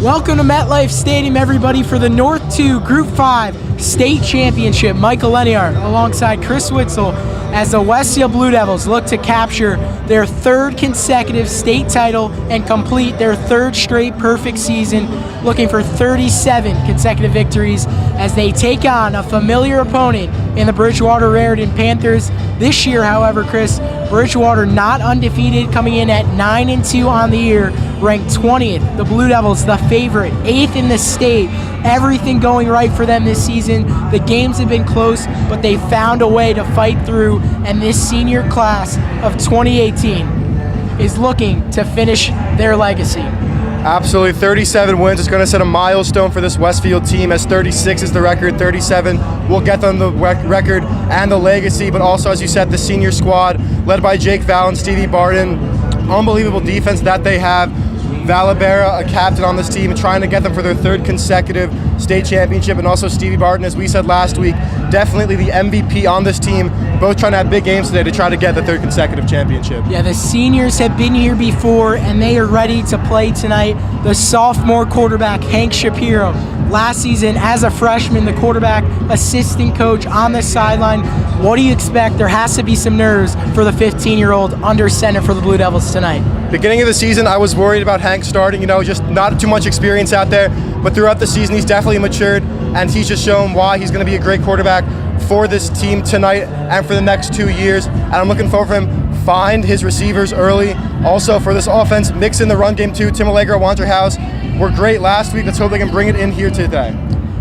Welcome to MetLife Stadium, everybody, for the North 2 Group 5 State Championship. Michael Leniart alongside Chris Witzel as the Westfield Blue Devils look to capture their third consecutive state title and complete their third straight perfect season, looking for 37 consecutive victories as they take on a familiar opponent in the Bridgewater Raritan Panthers. This year, however, Chris, Bridgewater not undefeated, coming in at 9-2 on the year, ranked 20th. The Blue Devils, the favorite, 8th in the state. Everything going right for them this season. The games have been close, but they found a way to fight through, and this senior class of 2018 is looking to finish their legacy. Absolutely, 37 wins is going to set a milestone for this Westfield team, as 36 is the record, 37 will get them the record and the legacy, but also, as you said, the senior squad led by Jake Val and Stevie Barton. Unbelievable defense that they have. Valabera, a captain on this team, trying to get them for their third consecutive state championship, and also Stevie Barton, as we said last week, definitely the MVP on this team, both trying to have big games today to try to get the third consecutive championship. Yeah, the seniors have been here before, and they are ready to play tonight. The sophomore quarterback, Hank Shapiro, last season as a freshman, the quarterback assistant coach on the sideline. What do you expect? There has to be some nerves for the 15-year-old under center for the Blue Devils tonight. Beginning of the season, I was worried about Hank starting, just not too much experience out there, but throughout the season, he's definitely matured, and he's just shown why he's going to be a great quarterback for this team tonight and for the next 2 years, and I'm looking forward for him find his receivers early. Also for this offense, mix in the run game too. Tim Allegro, Wanderhouse were great last week. Let's hope they can bring it in here today.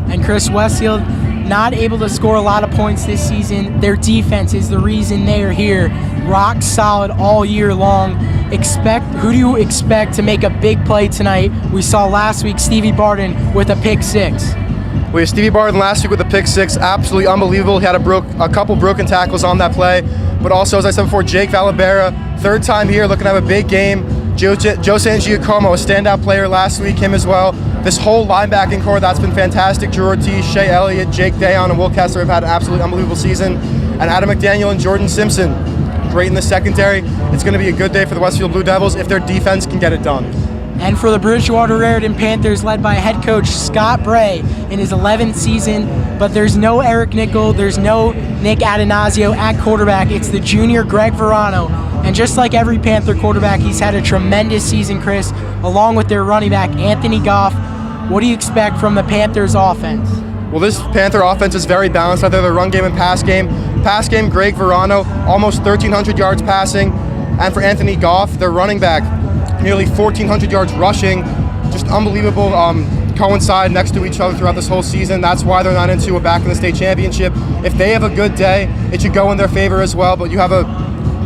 And Chris, Westfield not able to score a lot of points this season. Their defense is the reason they are here. Rock solid all year long. Who do you expect to make a big play tonight? We saw last week Stevie Barton with a pick six. We had Stevie Barton last week with a pick six, absolutely unbelievable. He had a couple broken tackles on that play, but also, as I said before, Jake Valabera, third time here, looking to have a big game. Joe Sangiacomo, a standout player last week, him as well. This whole linebacking core, that's been fantastic. Drew Ortiz, Shea Elliott, Jake Dayon, and Will Kessler have had an absolutely unbelievable season. And Adam McDaniel and Jordan Simpson, great in the secondary. It's going to be a good day for the Westfield Blue Devils if their defense can get it done. And for the Bridgewater Raritan Panthers, led by head coach Scott Bray in his 11th season, but there's no Eric Nickel, there's no Nick Adanazio at quarterback. It's the junior Greg Verano. And just like every Panther quarterback, he's had a tremendous season, Chris, along with their running back, Anthony Goff. What do you expect from the Panthers offense? Well, this Panther offense is very balanced out there, the run game and pass game. Pass game, Greg Verano, almost 1,300 yards passing. And for Anthony Goff, their running back, nearly 1,400 yards rushing. Just unbelievable, coincide next to each other throughout this whole season. That's why they're 9-2, we're back in the state championship. If they have a good day, it should go in their favor as well. But you have a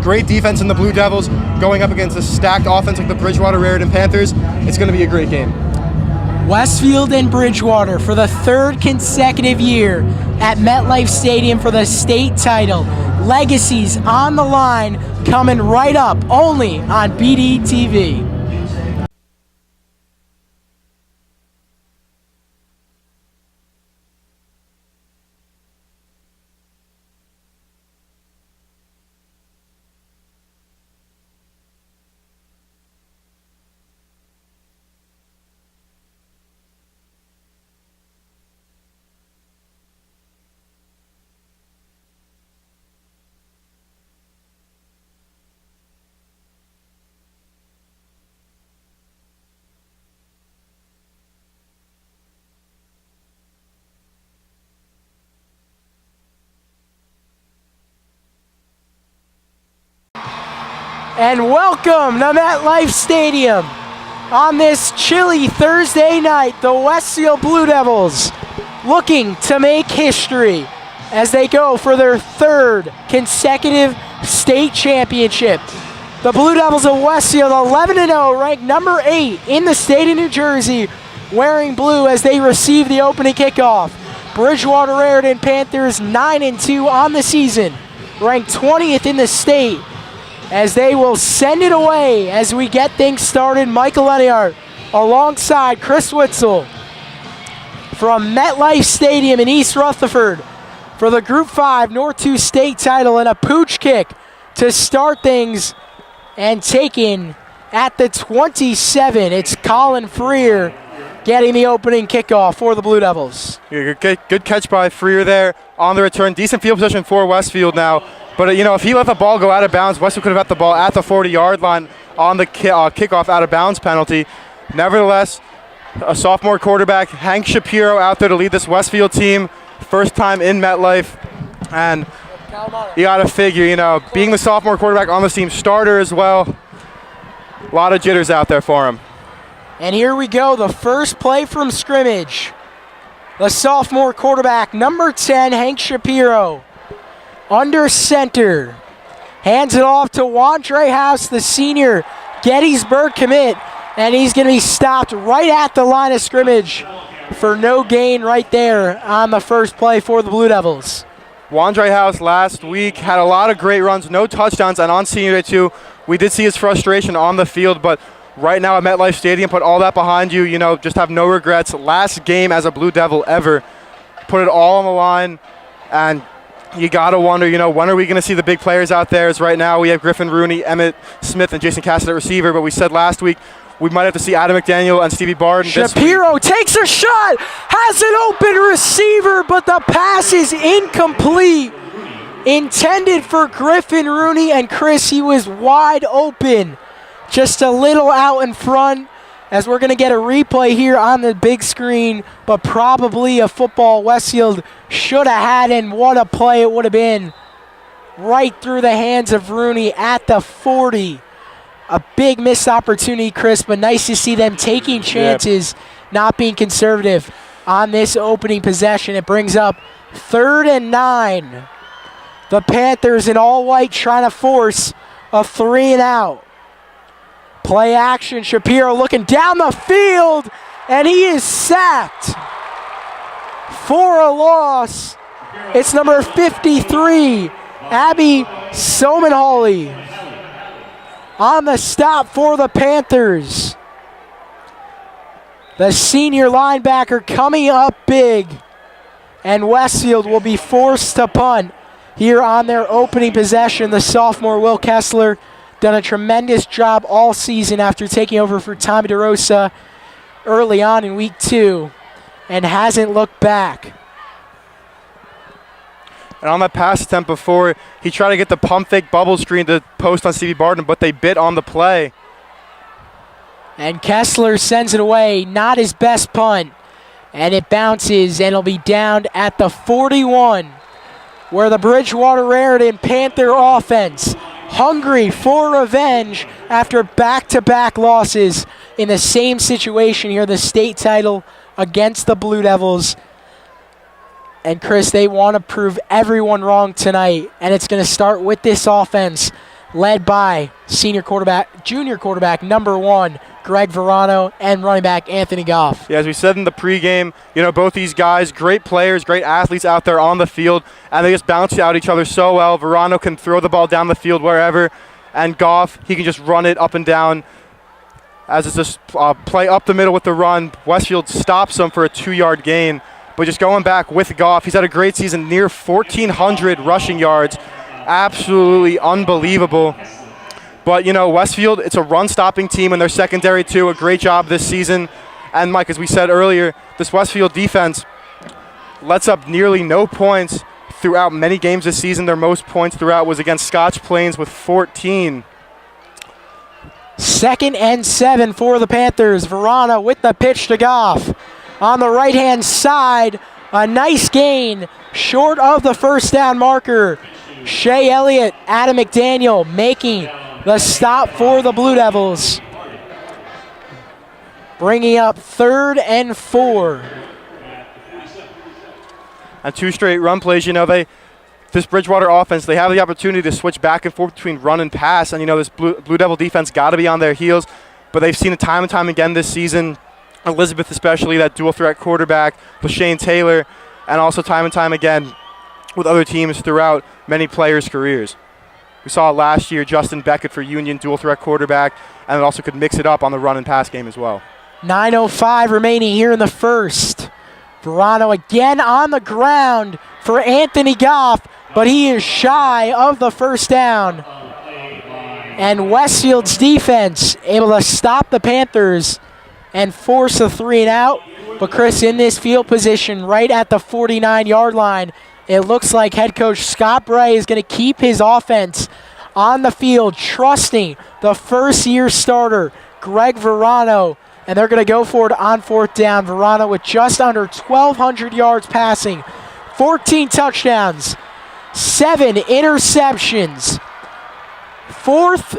great defense in the Blue Devils going up against a stacked offense like the Bridgewater Raritan Panthers. It's going to be a great game. Westfield and Bridgewater for the third consecutive year at MetLife Stadium for the state title. Legacies on the line, coming right up only on BDTV. And welcome to MetLife Stadium. On this chilly Thursday night, the Westfield Blue Devils looking to make history as they go for their third consecutive state championship. The Blue Devils of Westfield, 11-0, ranked number 8 in the state of New Jersey, wearing blue as they receive the opening kickoff. Bridgewater Raritan Panthers, 9-2 on the season, ranked 20th in the state, as they will send it away as we get things started. Michael Leniart alongside Chris Witzel from MetLife Stadium in East Rutherford for the Group 5 North 2 state title, and a pooch kick to start things, and taken at the 27. It's Colin Freer getting the opening kickoff for the Blue Devils. Good catch by Freer there on the return. Decent field position for Westfield now. But, if he let the ball go out of bounds, Westfield could have had the ball at the 40-yard line on the kickoff out of bounds penalty. Nevertheless, a sophomore quarterback, Hank Shapiro, out there to lead this Westfield team. First time in MetLife. And you got to figure, being the sophomore quarterback on this team, starter as well, a lot of jitters out there for him. And here we go, the first play from scrimmage. The sophomore quarterback, number 10, Hank Shapiro, under center. Hands it off to Wandre House, the senior Gettysburg commit, and he's going to be stopped right at the line of scrimmage for no gain right there on the first play for the Blue Devils. Wandre House last week had a lot of great runs, no touchdowns, and on senior day too, we did see his frustration on the field, but right now at MetLife Stadium, put all that behind you, just have no regrets. Last game as a Blue Devil ever, put it all on the line, and you got to wonder, when are we going to see the big players out there? As right now we have Griffin Rooney, Emmett Smith, and Jason Cassidy at receiver, but we said last week we might have to see Adam McDaniel and Stevie Barden. Shapiro takes a shot, has an open receiver, but the pass is incomplete. Intended for Griffin Rooney, and Chris, he was wide open. Just a little out in front, as we're going to get a replay here on the big screen, but probably a football Westfield should have had, and what a play it would have been. Right through the hands of Rooney at the 40. A big missed opportunity, Chris, but nice to see them taking chances, not being conservative on this opening possession. It brings up 3rd and 9. The Panthers in all white trying to force a 3 and out. Play action, Shapiro looking down the field, and he is sacked for a loss. It's number 53, Abby Somenhally, on the stop for the Panthers. The senior linebacker coming up big, and Westfield will be forced to punt here on their opening possession. The sophomore Will Kessler done a tremendous job all season after taking over for Tommy DeRosa early on in week 2 and hasn't looked back. And on that pass attempt before, he tried to get the pump fake bubble screen to post on Stevie Barden, but they bit on the play. And Kessler sends it away, not his best punt. And it bounces, and it'll be down at the 41, where the Bridgewater Raritan Panther offense, hungry for revenge after back-to-back losses in the same situation here, the state title against the Blue Devils. And Chris, they want to prove everyone wrong tonight, and it's going to start with this offense led by junior quarterback number 1, Greg Verano, and running back Anthony Goff. Yeah, as we said in the pregame, both these guys, great players, great athletes out there on the field, and they just bounce out each other so well. Verano can throw the ball down the field wherever, and Goff, he can just run it up and down. As it's just play up the middle with the run, Westfield stops him for a 2-yard gain. But just going back with Goff, he's had a great season, near 1,400 rushing yards. Absolutely unbelievable. But, Westfield, it's a run-stopping team in their secondary, too. A great job this season. And, Mike, as we said earlier, this Westfield defense lets up nearly no points throughout many games this season. Their most points throughout was against Scotch Plains with 14. 2nd and 7 for the Panthers. Verano with the pitch to Goff. On the right-hand side, a nice gain short of the first down marker. Shea Elliott, Adam McDaniel making the stop for the Blue Devils. Bringing up 3rd and 4. And 2 straight run plays, this Bridgewater offense, they have the opportunity to switch back and forth between run and pass. And, this Blue Devil defense got to be on their heels. But they've seen it time and time again this season. Elizabeth especially, that dual threat quarterback, LaShane Taylor, and also time and time again with other teams throughout many players' careers. We saw it last year, Justin Beckett for Union, dual threat quarterback, and it also could mix it up on the run and pass game as well. 9:05 remaining here in the first. Verano again on the ground for Anthony Goff, but he is shy of the first down. And Westfield's defense able to stop the Panthers and force a 3 and out. But Chris, in this field position right at the 49-yard line, it looks like head coach Scott Bray is going to keep his offense on the field, trusting the first-year starter, Greg Verano, and they're going to go for it on 4th down. Verano with just under 1,200 yards passing, 14 touchdowns, 7 interceptions. 4th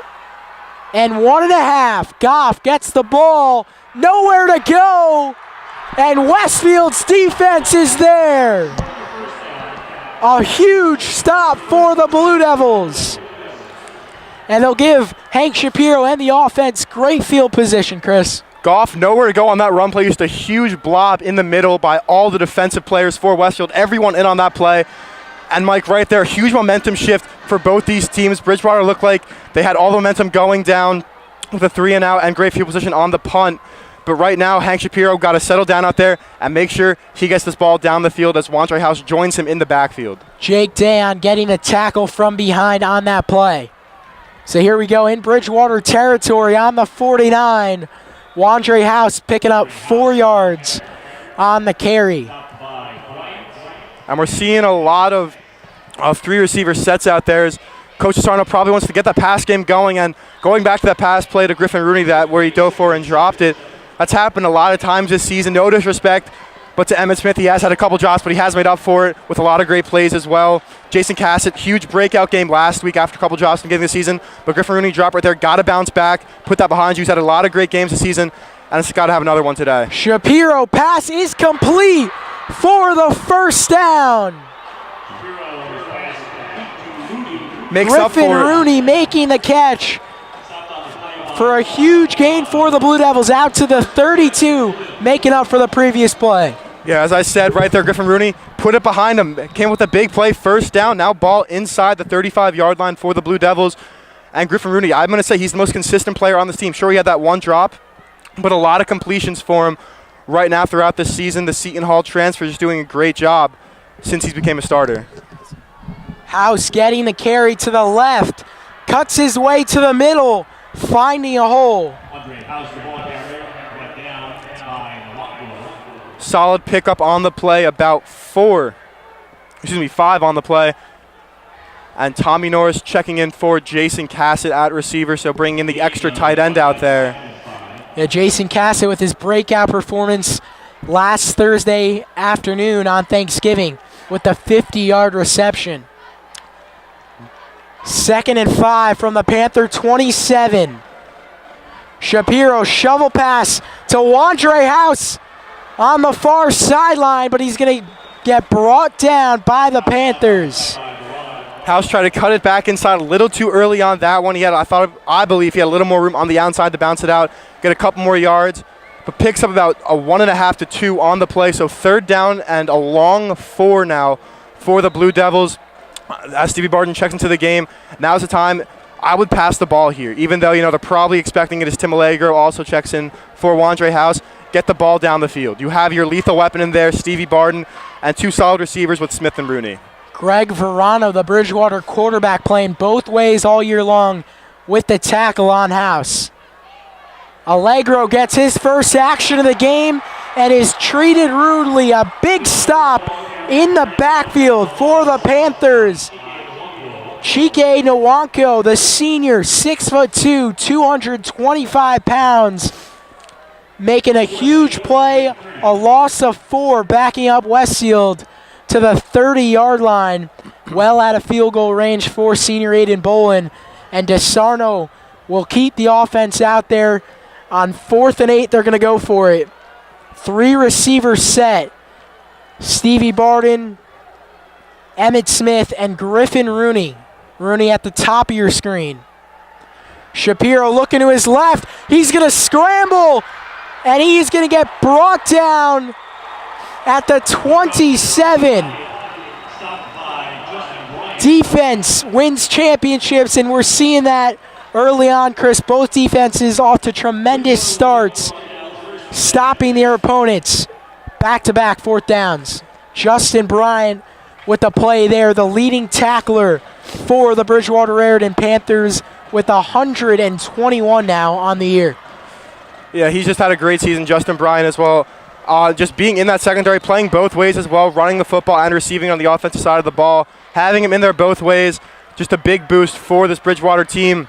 and 1.5. Goff gets the ball, nowhere to go, and Westfield's defense is there. A huge stop for the Blue Devils. And they'll give Hank Shapiro and the offense great field position, Chris. Goff, nowhere to go on that run play. Just a huge blob in the middle by all the defensive players for Westfield. Everyone in on that play. And Mike, right there, huge momentum shift for both these teams. Bridgewater looked like they had all the momentum going down with a 3 and out and great field position on the punt. But right now, Hank Shapiro got to settle down out there and make sure he gets this ball down the field as Wandre House joins him in the backfield. Jake Dayon getting a tackle from behind on that play. So here we go in Bridgewater territory on the 49. Wandre House picking up 4 yards on the carry. And we're seeing a lot of 3 receiver sets out there as Coach Sarno probably wants to get that pass game going, and going back to that pass play to Griffin Rooney where he dove for and dropped it. That's happened a lot of times this season. No disrespect, but to Emmitt Smith, he has had a couple drops, but he has made up for it with a lot of great plays as well. Jason Cassett, huge breakout game last week after a couple drops in the beginning of the season, but Griffin Rooney dropped right there, got to bounce back, put that behind you. He's had a lot of great games this season, and it's got to have another one today. Shapiro pass is complete for the first down. Makes up for it. Griffin Rooney making the catch for a huge gain for the Blue Devils out to the 32, making up for the previous play. Yeah, as I said right there, Griffin Rooney put it behind him. Came with a big play, first down. Now ball inside the 35-yard line for the Blue Devils. And Griffin Rooney, I'm going to say he's the most consistent player on this team. Sure, he had that one drop, but a lot of completions for him right now throughout this season. The Seton Hall transfer is doing a great job since he's became a starter. House getting the carry to the left, cuts his way to the middle, finding a hole. Solid pickup on the play, about 5 on the play. And Tommy Norris checking in for Jason Cassett at receiver, so bringing in the extra tight end out there. Yeah, Jason Cassett with his breakout performance last Thursday afternoon on Thanksgiving with the 50-yard reception. 2nd and 5 from the Panther 27. Shapiro shovel pass to Wandre House on the far sideline, but he's going to get brought down by the Panthers. House tried to cut it back inside a little too early on that one. I believe he had a little more room on the outside to bounce it out, get a couple more yards, but picks up about a 1.5 to 2 on the play. So 3rd down and a long 4 now for the Blue Devils. As Stevie Barton checks into the game, now's the time. I would pass the ball here, even though they're probably expecting it as Tim Allegro also checks in for Wandre House. Get the ball down the field. You have your lethal weapon in there, Stevie Barton, and 2 solid receivers with Smith and Rooney. Greg Verano, the Bridgewater quarterback, playing both ways all year long with the tackle on House. Allegro gets his first action of the game and is treated rudely. A big stop in the backfield for the Panthers. Chike Nwanko, the senior, 6'2", 225 pounds, making a huge play, a loss of 4, backing up Westfield to the 30-yard line, well out of field goal range for senior Aiden Bolin. And DeSarno will keep the offense out there. On 4th and 8, they're going to go for it. 3 receiver set. Stevie Barton, Emmitt Smith, and Griffin Rooney. Rooney at the top of your screen. Shapiro looking to his left. He's going to scramble, and he's going to get brought down at the 27. Defense wins championships, and we're seeing that early on, Chris. Both defenses off to tremendous starts, stopping their opponents. Back-to-back 4th downs. Justin Bryant with the play there, the leading tackler for the Bridgewater Raritan Panthers with 121 now on the year. Yeah, he's just had a great season. Justin Bryan as well. Just being in that secondary, playing both ways as well, running the football and receiving on the offensive side of the ball. Having him in there both ways, just a big boost for this Bridgewater team.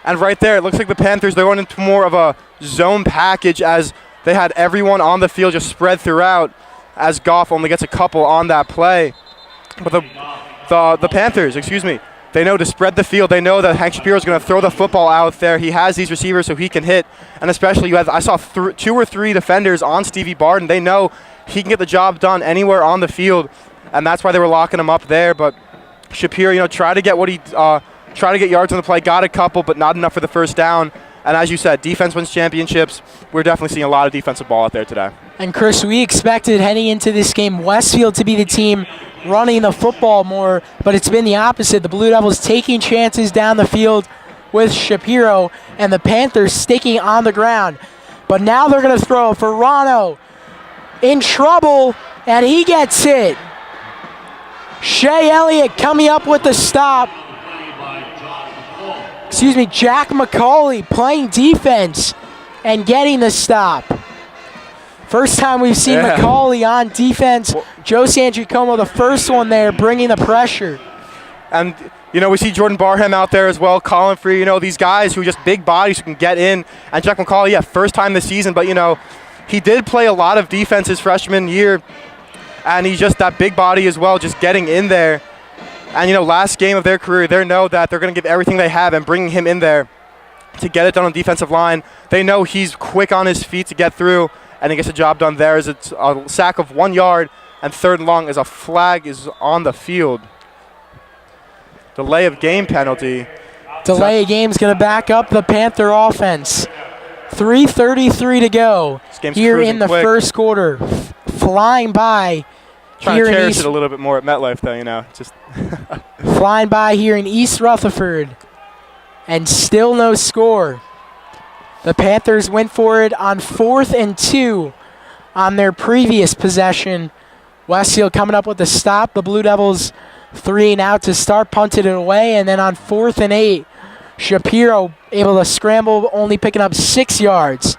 And right there, it looks like the Panthers, they're going into more of a zone package as they had everyone on the field just spread throughout, as Goff only gets a couple on that play. But the Panthers, they know to spread the field. They know that Hank Shapiro is going to throw the football out there. He has these receivers so he can hit. And especially, I saw 2 or 3 defenders on Stevie Barden. They know he can get the job done anywhere on the field, and that's why they were locking him up there. But Shapiro, try to get yards on the play. Got a couple, but not enough for the first down. And as you said, defense wins championships. We're definitely seeing a lot of defensive ball out there today. And Chris, we expected heading into this game Westfield to be the team running the football more, but it's been the opposite. The Blue Devils taking chances down the field with Shapiro, and the Panthers sticking on the ground. But now they're going to throw. Verano in trouble, and he gets hit. Shea Elliott coming up with the stop. Jack McCauley playing defense and getting the stop. First time we've seen McCauley on defense. Joe Sangiacomo, the first one there, bringing the pressure. And, we see Jordan Barham out there as well, calling for, these guys who are just big bodies who can get in. And Jack McCauley, first time this season, but, he did play a lot of defense his freshman year. And he's just that big body as well, just getting in there. And, last game of their career, they know that they're going to give everything they have, and bringing him in there to get it done on the defensive line. They know he's quick on his feet to get through, and he gets the job done there. As it's a sack of 1 yard, and 3rd and long as a flag is on the field. Delay of game penalty. Delay of game is going to back up the Panther offense. 3:33 to go here in the first quarter. Flying by. Trying to cherish it a little bit more at MetLife, though, just flying by here in East Rutherford, and still no score. The Panthers went for it on 4th and 2 on their previous possession. Westfield coming up with the stop. The Blue Devils 3 and out to start, punted it away, and then on 4th and 8, Shapiro able to scramble, only picking up 6 yards.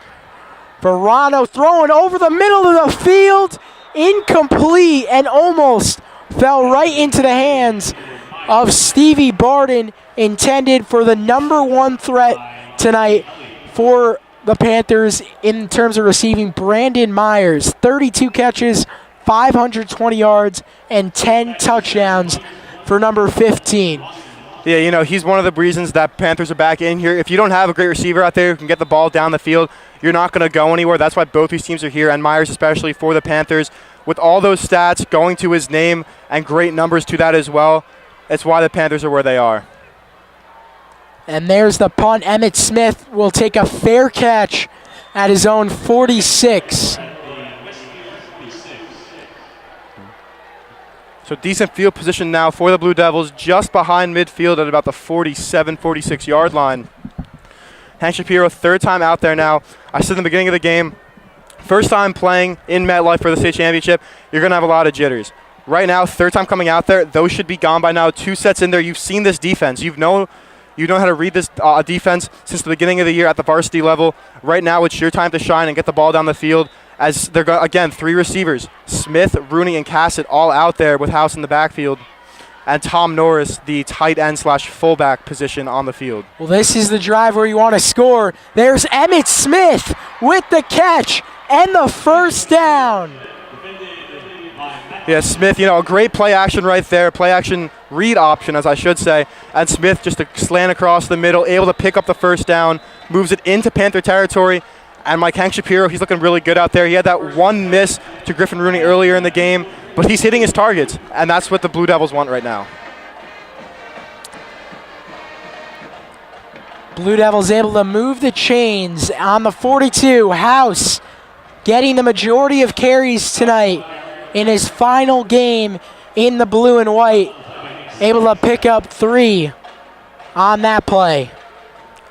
Verano throwing over the middle of the field. Incomplete, and almost fell right into the hands of Stevie Barden, intended for the #1 threat tonight for the Panthers in terms of receiving, Brandon Myers. 32 catches, 520 yards, and 10 touchdowns for number 15. Yeah, he's one of the reasons that Panthers are back in here. If you don't have a great receiver out there who can get the ball down the field, you're not going to go anywhere. That's why both these teams are here, and Myers especially for the Panthers. With all those stats going to his name and great numbers to that as well, it's why the Panthers are where they are. And there's the punt. Emmitt Smith will take a fair catch at his own 46. So decent field position now for the Blue Devils, just behind midfield at about the 47, 46-yard line. Hank Shapiro, 3rd time out there now. I said in the beginning of the game, first time playing in MetLife for the state championship, you're going to have a lot of jitters. Right now, 3rd time coming out there, those should be gone by now. 2 sets in there. You've seen this defense. You know how to read this defense since the beginning of the year at the varsity level. Right now, it's your time to shine and get the ball down the field. As they're again, 3 receivers, Smith, Rooney, and Cassett all out there with House in the backfield, and Tom Norris, the tight end / fullback position on the field. Well, this is the drive where you want to score. There's Emmitt Smith with the catch and the first down. Yeah, Smith, a great play action right there, play action read option, as I should say, and Smith just a slant across the middle, able to pick up the first down, moves it into Panther territory. And Hank Shapiro, he's looking really good out there. He had that 1 miss to Griffin Rooney earlier in the game, but he's hitting his targets, and that's what the Blue Devils want right now. Blue Devils able to move the chains on the 42. House getting the majority of carries tonight in his final game in the blue and white. Able to pick up 3 on that play.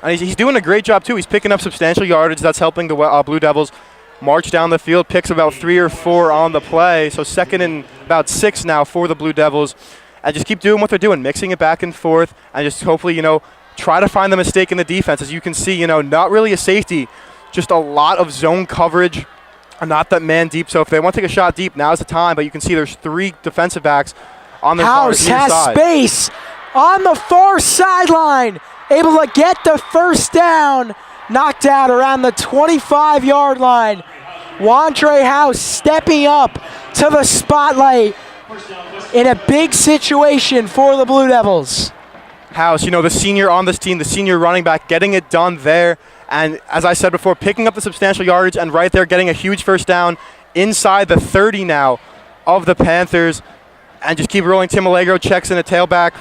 And he's doing a great job, too. He's picking up substantial yardage. That's helping the Blue Devils march down the field. Picks about 3 or 4 on the play. So 2nd and about 6 now for the Blue Devils. And just keep doing what they're doing, mixing it back and forth. And just hopefully, try to find the mistake in the defense. As you can see, not really a safety. just a lot of zone coverage, and not that man deep. So if they want to take a shot deep, now's the time. But you can see there's 3 defensive backs on the far near side. House has space on the far sideline, able to get the first down, knocked out around the 25-yard line. Wandre House stepping up to the spotlight in a big situation for the Blue Devils. House, the senior on this team, the senior running back, getting it done there. And as I said before, picking up the substantial yardage and right there getting a huge first down inside the 30 now of the Panthers. And just keep rolling. Tim Allegro checks in a tailback.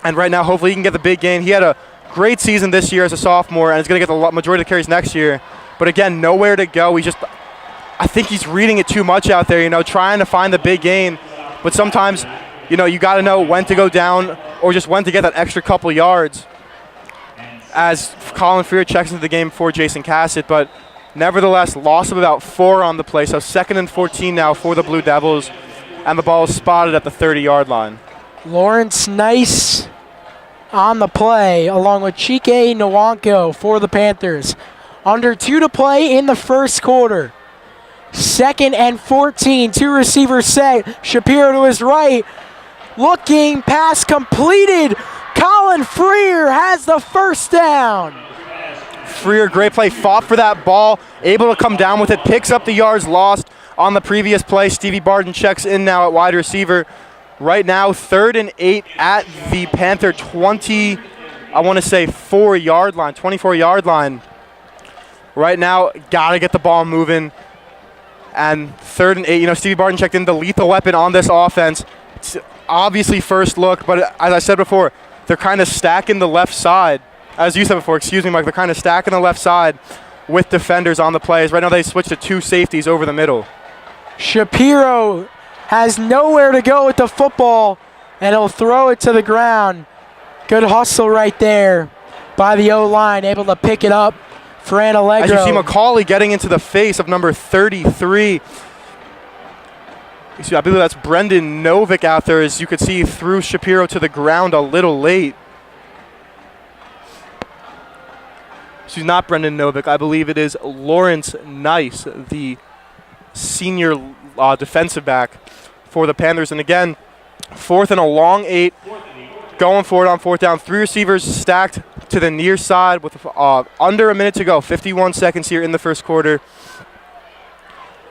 And right now, hopefully he can get the big gain. He had a great season this year as a sophomore and is going to get the majority of the carries next year. But again, nowhere to go. I think he's reading it too much out there, trying to find the big gain. But sometimes, you got to know when to go down or just when to get that extra couple yards, as Colin Freer checks into the game for Jason Cassett. But nevertheless, loss of about 4 on the play. So 2nd and 14 now for the Blue Devils, and the ball is spotted at the 30-yard line. Lawrence Nice on the play, along with Chike Nwanko for the Panthers. Under 2 to play in the first quarter. 2nd and 14, 2 receivers set. Shapiro to his right, looking, pass completed. Colin Freer has the first down. Freer, great play, fought for that ball, able to come down with it, picks up the yards lost on the previous play. Stevie Barton checks in now at wide receiver. Right now, 3rd and 8 at the Panther 24-yard line. Right now, got to get the ball moving. And 3rd and 8, Stevie Barton checked in, the lethal weapon on this offense. It's obviously first look, but as I said before, they're kind of stacking the left side. As you said before, excuse me, Mike, they're kind of stacking the left side with defenders on the plays. Right now they switched to 2 safeties over the middle. Shapiro has nowhere to go with the football, and he'll throw it to the ground. Good hustle right there by the O-line, able to pick it up. Fran Allegro. As you see McCauley getting into the face of number 33. I believe that's Brendan Novick out there, as you could see, threw Shapiro to the ground a little late. So not Brendan Novick. I believe it is Lawrence Nice, the senior defensive back for the Panthers. And again, 4th and a long 8. Going for it on 4th down. 3 receivers stacked to the near side with under a minute to go. 51 seconds here in the first quarter.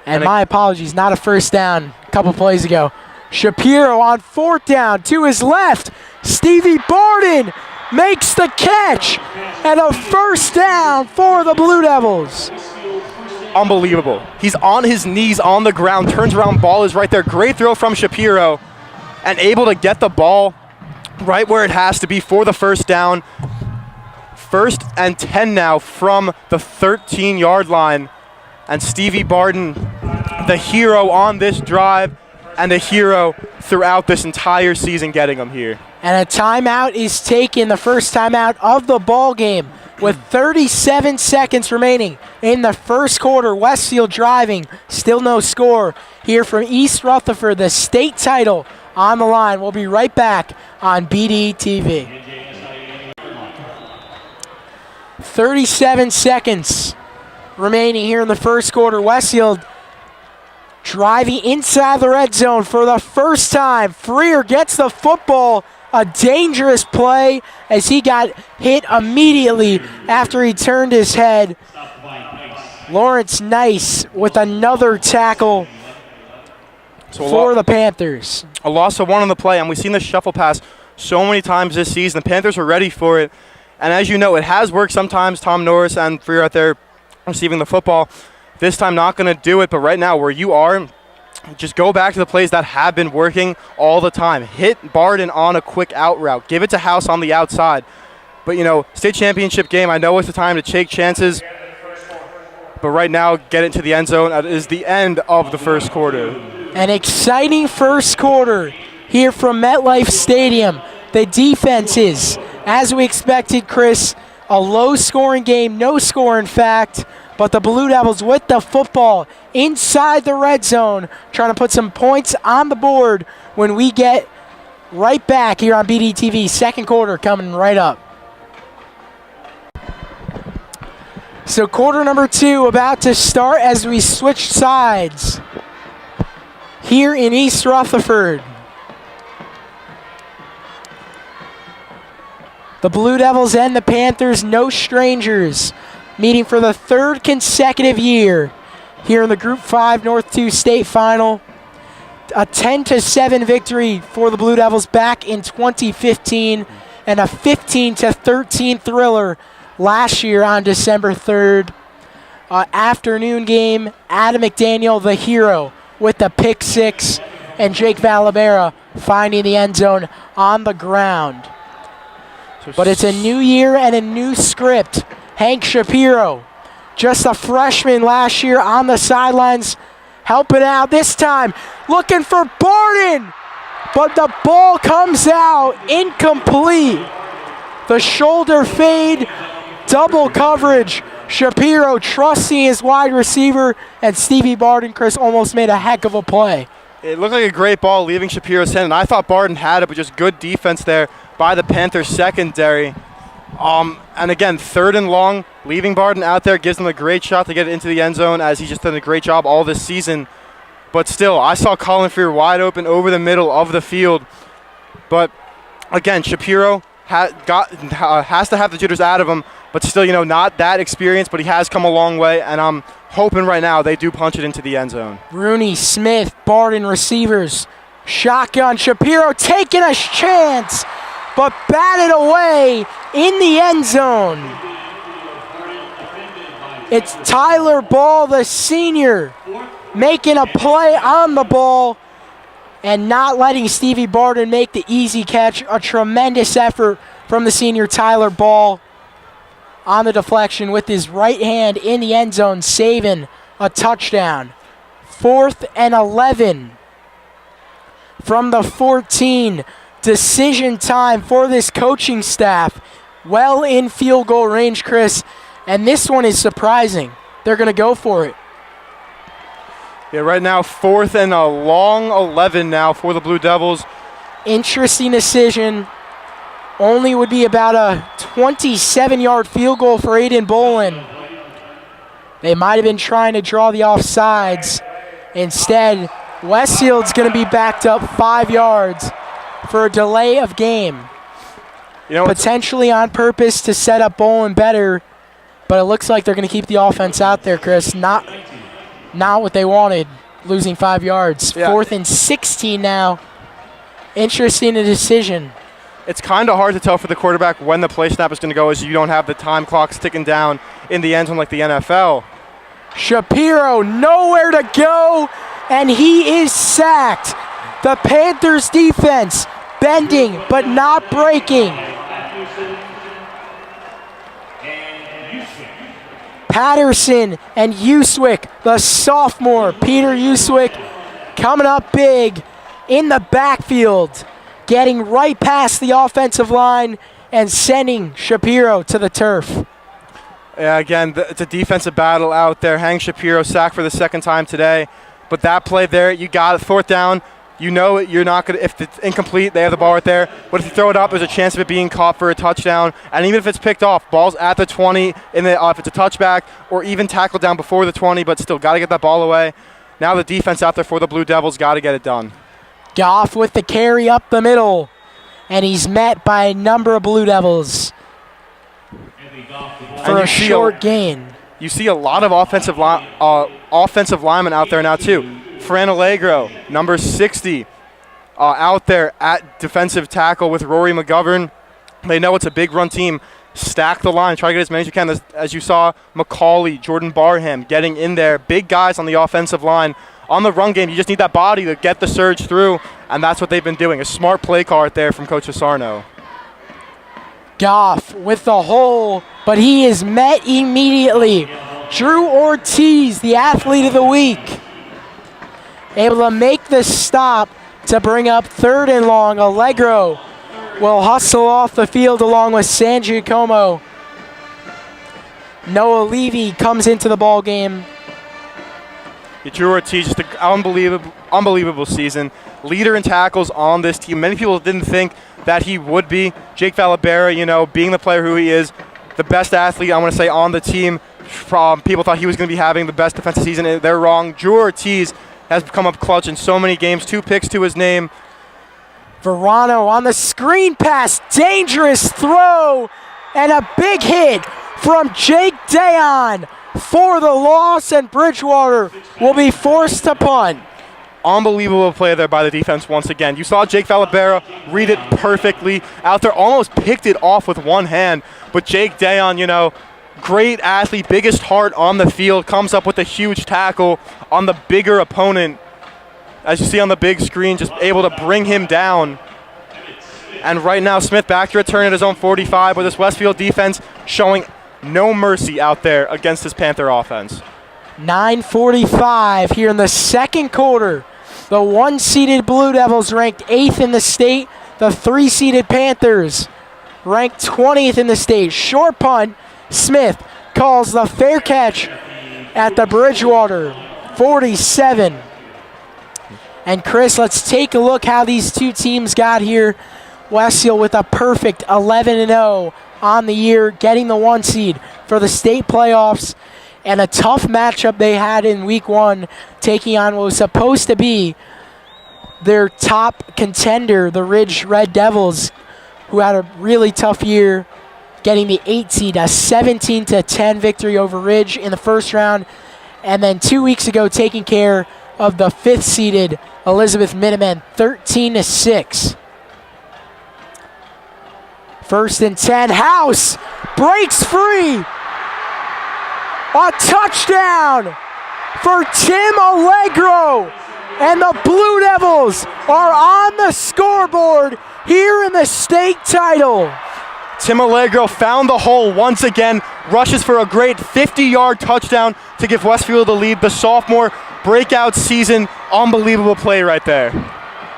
And my apologies, not a first down a couple plays ago. Shapiro on 4th down to his left. Stevie Barton makes the catch, and a first down for the Blue Devils. Unbelievable. He's on his knees on the ground, turns around, ball is right there. Great throw from Shapiro, and able to get the ball right where it has to be for the first down. 1st and 10 now from the 13-yard line. And Stevie Barton, the hero on this drive and the hero throughout this entire season, getting them here. And a timeout is taken, the first timeout of the ball game, with 37 seconds remaining in the first quarter. Westfield driving, still no score here from East Rutherford, the state title on the line. We'll be right back on BDTV. 37 seconds remaining here in the first quarter. Westfield driving inside the red zone for the first time. Freer gets the football. A dangerous play as he got hit immediately after he turned his head. Lawrence Nice with another tackle for the Panthers. A loss of 1 on the play, and we've seen the shuffle pass so many times this season. The Panthers were ready for it, and as you know, it has worked sometimes. Tom Norris and Freer out there receiving the football. This time not going to do it, but right now where you are, just go back to the plays that have been working all the time. Hit Barden on a quick out route. Give it to House on the outside. But, state championship game, I know it's the time to take chances. But right now, get into the end zone. That is the end of the first quarter. An exciting first quarter here from MetLife Stadium. The defense is, as we expected, Chris, a low-scoring game. No score, in fact. But the Blue Devils with the football inside the red zone, trying to put some points on the board when we get right back here on BDTV. Second quarter coming right up. So quarter number 2 about to start as we switch sides here in East Rutherford. The Blue Devils and the Panthers, no strangers, meeting for the 3rd consecutive year here in the Group 5 North 2 state final. A 10-7 victory for the Blue Devils back in 2015 and a 15-13 thriller last year on December 3rd. Afternoon game, Adam McDaniel, the hero, with the pick 6, and Jake Valabera finding the end zone on the ground. But it's a new year and a new script. Hank Shapiro, just a freshman last year on the sidelines, helping out this time, looking for Barden, but the ball comes out incomplete. The shoulder fade, double coverage. Shapiro trusting his wide receiver, and Stevie Barden, Chris, almost made a heck of a play. It looked like a great ball leaving Shapiro's hand, and I thought Barden had it, but just good defense there by the Panthers secondary. And again, 3rd and long, leaving Barden out there gives him a great shot to get it into the end zone, as he's just done a great job all this season. But still, I saw Colin Freer wide open over the middle of the field. But again, Shapiro has to have the jitters out of him, but still, not that experienced, but he has come a long way, and I'm hoping right now they do punch it into the end zone. Rooney, Smith, Barden receivers. Shotgun, Shapiro taking a chance, but batted away in the end zone. It's Tyler Ball, the senior, making a play on the ball and not letting Stevie Barden make the easy catch. A tremendous effort from the senior Tyler Ball on the deflection with his right hand in the end zone, saving a touchdown. 4th and 11 from the 14. Decision time for this coaching staff. Well in field goal range, Chris, and this one is surprising. They're going to go for it. Yeah, right now 4th and a long 11 now for the Blue Devils. Interesting decision. Only would be about a 27-yard field goal for Aiden Bolin. They might have been trying to draw the offsides. Instead, Westfield's going to be backed up 5 yards for a delay of game. Potentially on purpose to set up Bolin better, but it looks like they're going to keep the offense out there, Chris. Not what they wanted, losing 5 yards. Yeah. 4th and 16 now. Interesting decision. It's kind of hard to tell for the quarterback when the play snap is going to go, as you don't have the time clocks ticking down in the end zone like the NFL. Shapiro nowhere to go, and he is sacked. The Panthers defense bending but not breaking. Patterson and Uswick, the sophomore, Peter Uswick, coming up big in the backfield, getting right past the offensive line and sending Shapiro to the turf. Yeah, again, it's a defensive battle out there. Hank Shapiro sacked for the 2nd time today. But that play there, you got it. 4th down. You're not going to, if it's incomplete, they have the ball right there. But if you throw it up, there's a chance of it being caught for a touchdown. And even if it's picked off, ball's at the 20, if it's a touchback, or even tackled down before the 20, but still got to get that ball away. Now the defense out there for the Blue Devils got to get it done. Goff with the carry up the middle, and he's met by a number of Blue Devils for a short gain. You see a lot of offensive linemen out there now too. Fran Allegro, number 60, out there at defensive tackle with Rory McGovern. They know it's a big run team. Stack the line, try to get as many as you can. As you saw, McCauley, Jordan Barham getting in there. Big guys on the offensive line. On the run game, you just need that body to get the surge through, and that's what they've been doing. A smart play call right there from Coach Asarno. Goff with the hole, but he is met immediately. Drew Ortiz, the athlete of the week, able to make the stop to bring up 3rd and long. Allegro will hustle off the field along with San Giacomo. Noah Levy comes into the ball game. Drew Ortiz, just an unbelievable season. Leader in tackles on this team. Many people didn't think that he would be. Jake Valabera, being the player who he is, the best athlete, I want to say, on the team. People thought he was going to be having the best defensive season. They're wrong. Drew Ortiz has come up clutch in so many games. 2 picks to his name. Verano on the screen pass. Dangerous throw. And a big hit from Jake Dayon for the loss, and Bridgewater will be forced to punt. Unbelievable play there by the defense once again. You saw Jake Valabera read it perfectly out there, almost picked it off with one hand. But Jake Dayon, great athlete, biggest heart on the field, comes up with a huge tackle on the bigger opponent. As you see on the big screen, just able to bring him down. And right now, Smith back to return at his own 45 with this Westfield defense showing no mercy out there against this Panther offense. 9:45 here in the second quarter. The 1-seeded Blue Devils ranked 8th in the state. The 3-seeded Panthers ranked 20th in the state. Short punt. Smith calls the fair catch at the Bridgewater 47. And Chris, let's take a look how these two teams got here. Westfield with a perfect 11-0 on the year, getting the 1 seed for the state playoffs, and a tough matchup they had in week 1, taking on what was supposed to be their top contender, the Ridge Red Devils, who had a really tough year, getting the 8 seed, a 17-10 victory over Ridge in the first round, and then 2 weeks ago taking care of the 5th seeded Elizabeth Minutemen, 13-6. 1st and 10, House breaks free. A touchdown for Tim Allegro. And the Blue Devils are on the scoreboard here in the state title. Tim Allegro found the hole once again, rushes for a great 50-yard touchdown to give Westfield the lead. The sophomore breakout season, unbelievable play right there.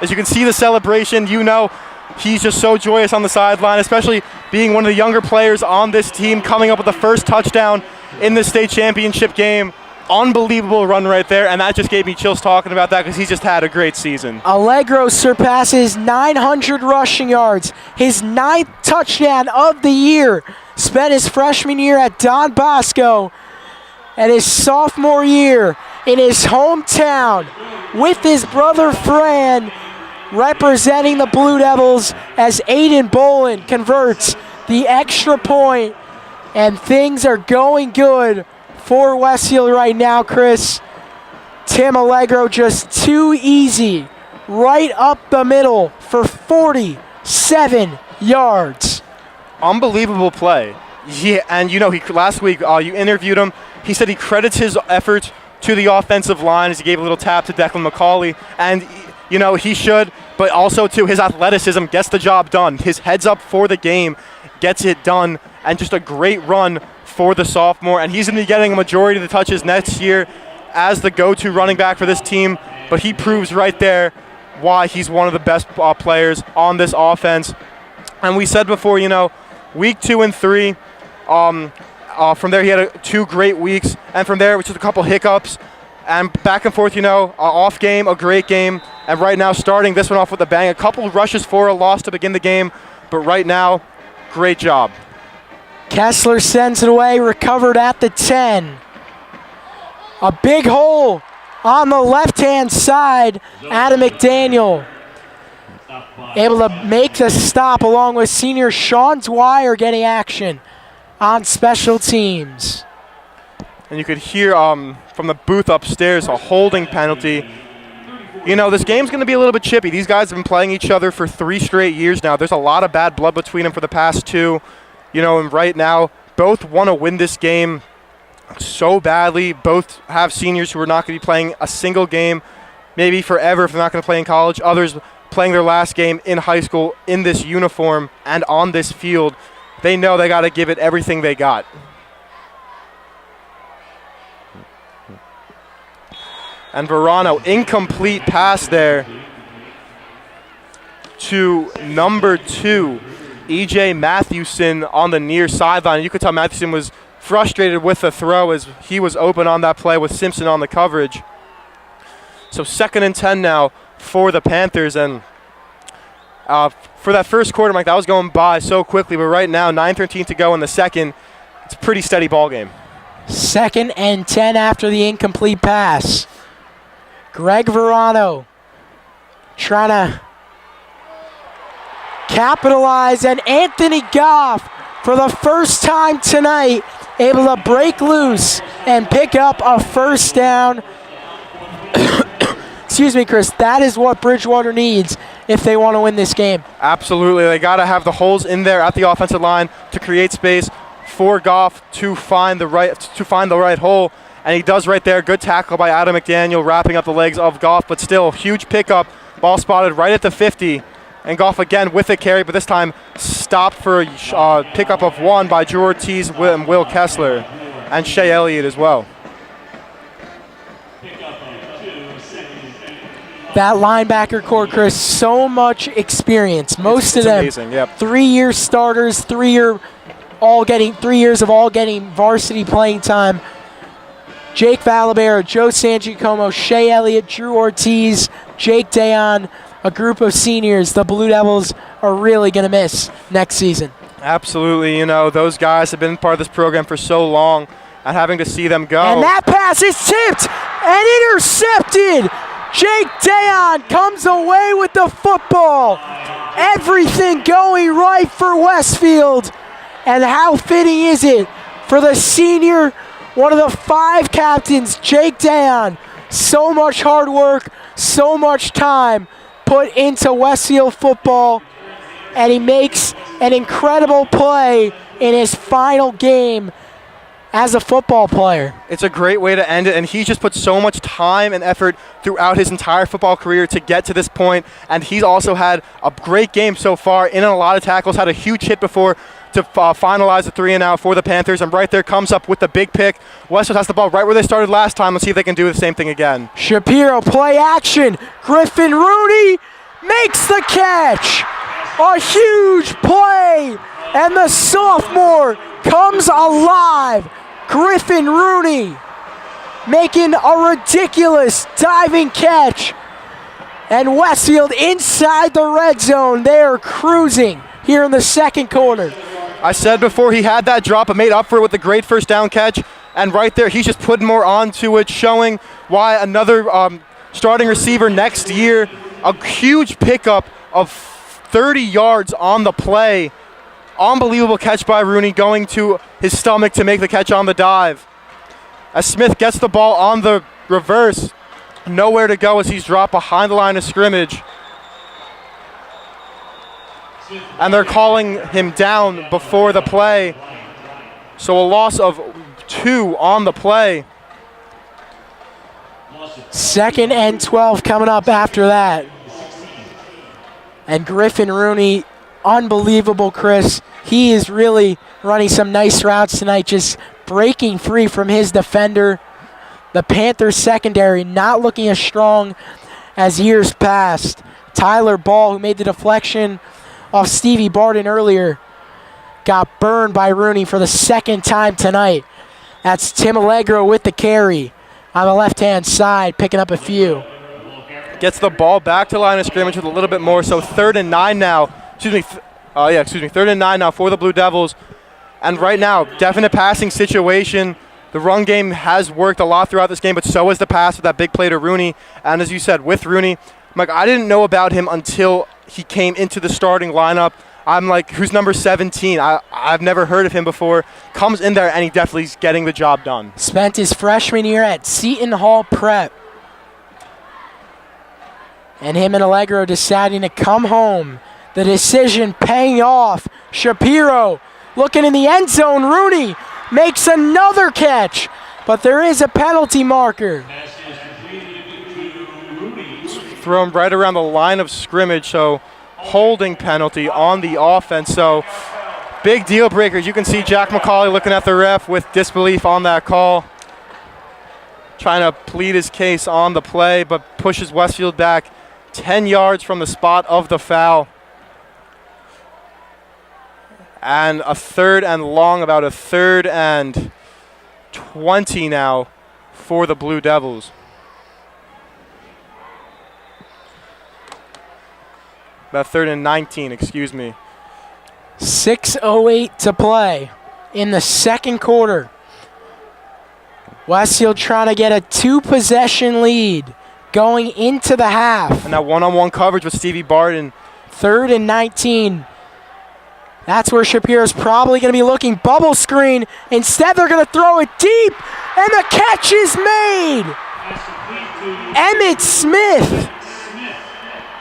As you can see the celebration, he's just so joyous on the sideline, especially being one of the younger players on this team, coming up with the first touchdown in the state championship game. Unbelievable run right there, and that just gave me chills talking about that because he's just had a great season. Allegro surpasses 900 rushing yards, his 9th touchdown of the year. Spent his freshman year at Don Bosco and his sophomore year in his hometown with his brother Fran, representing the Blue Devils as Aiden Bolin converts the extra point, and things are going good for Westfield right now, Chris. Tim Allegro just too easy, right up the middle for 47 yards. Unbelievable play. Yeah, and last week you interviewed him. He said he credits his efforts to the offensive line as he gave a little tap to Declan McCauley, and he should, but also to his athleticism, gets the job done. His heads up for the game, gets it done, and just a great run for the sophomore. And he's going to be getting a majority of the touches next year as the go-to running back for this team. But he proves right there why he's one of the best players on this offense. And we said before, week 2 and 3, from there he had 2 great weeks. And from there, just a couple hiccups. And back and forth, off game, a great game. And right now, starting this one off with a bang. A couple rushes for a loss to begin the game. But right now, great job. Kessler sends it away, recovered at the 10. A big hole on the left-hand side. Adam McDaniel able to make the stop along with senior Sean Dwyer getting action on special teams. And you could hear from the booth upstairs a holding penalty. This game's going to be a little bit chippy. These guys have been playing each other for 3 straight years now. There's a lot of bad blood between them for the past 2. And right now, both want to win this game so badly. Both have seniors who are not going to be playing a single game, maybe forever if they're not going to play in college. Others playing their last game in high school in this uniform and on this field. They know they got to give it everything they got. And Verano, incomplete pass there to number 2. E.J. Mathewson on the near sideline. You could tell Mathewson was frustrated with the throw as he was open on that play with Simpson on the coverage. So 2nd and 10 now for the Panthers. And for that first quarter, Mike, that was going by so quickly. But right now, 9:13 to go in the second. It's a pretty steady ball game. 2nd and 10 after the incomplete pass. Greg Verano trying to capitalize, and Anthony Goff, for the first time tonight, able to break loose and pick up a first down. Excuse me, Chris. That is what Bridgewater needs if they want to win this game. Absolutely. They got to have the holes in there at the offensive line to create space for Goff to find the right hole, and he does right there. Good tackle by Adam McDaniel, wrapping up the legs of Goff, but still huge pickup. Ball spotted right at the 50, and Goff again with a carry, but this time stopped for a pickup of 1 by Drew Ortiz and Will Kessler, and Shea Elliott as well. That linebacker core, Chris, so much experience. Most of them, amazing, yep. 3-year starters, 3 years of all getting varsity playing time. Jake Valabera, Joe Sangiacomo, Shea Elliott, Drew Ortiz, Jake Dayon, a group of seniors the Blue Devils are really going to miss next season. Absolutely. You know, those guys have been part of this program for so long, and having to see them go. And that pass is tipped and intercepted. Jake Dayon comes away with the football. Everything going right for Westfield. And how fitting is it for the senior, one of the 5 captains, Jake Dayon. So much hard work, so much time put into Westfield football, and he makes an incredible play in his final game as a football player. It's a great way to end it, and he just put so much time and effort throughout his entire football career to get to this point, and he's also had a great game so far, in a lot of tackles, had a huge hit before to finalize the 3-and-out for the Panthers, and right there comes up with the big pick. Westfield has the ball right where they started last time. Let's see if they can do the same thing again. Shapiro, play action. Griffin Rooney makes the catch. A huge play, and the sophomore comes alive. Griffin Rooney making a ridiculous diving catch. And Westfield inside the red zone. They are cruising here in the second quarter. I said before, he had that drop and made up for it with a great first down catch. And right there, he's just putting more onto it, showing why another starting receiver next year. A huge pickup of 30 yards on the play. Unbelievable catch by Rooney, going to his stomach to make the catch on the dive. As Smith gets the ball on the reverse, nowhere to go as he's dropped behind the line of scrimmage. And they're calling him down before the play. So a loss of 2 on the play. 2nd and 12 coming up after that. And Griffin Rooney, unbelievable, Chris. He is really running some nice routes tonight, just breaking free from his defender. The Panthers secondary not looking as strong as years past. Tyler Ball, who made the deflection off Stevie Barden earlier, got burned by Rooney for the 2nd time tonight. That's Tim Allegro with the carry on the left-hand side, picking up a few. Gets the ball back to line of scrimmage with a little bit more, so 3rd and 9 now. 3rd and 9 now for the Blue Devils. And right now, definite passing situation. The run game has worked a lot throughout this game, but so has the pass with that big play to Rooney. And as you said, with Rooney, Mike, I didn't know about him until he came into the starting lineup. I'm like, who's number 17? I've never heard of him before. Comes in there, and he definitely is getting the job done. Spent his freshman year at Seton Hall Prep. And him and Allegro deciding to come home. The decision paying off. Shapiro looking in the end zone. Rooney makes another catch, but there is a penalty marker. Thrown right around the line of scrimmage, so holding penalty on the offense. So big deal breakers. You can see Jack McCauley looking at the ref with disbelief on that call, trying to plead his case on the play, but pushes Westfield back 10 yards from the spot of the foul. And a 3rd and long, about a 3rd and 20 now for the Blue Devils. About 3rd and 19, excuse me. 6:08 to play in the second quarter. Westfield trying to get a 2-possession lead going into the half. And that one-on-one coverage with Stevie Barton. 3rd and 19. That's where Shapiro's probably going to be looking. Bubble screen. Instead, they're going to throw it deep, and the catch is made. Emmett Smith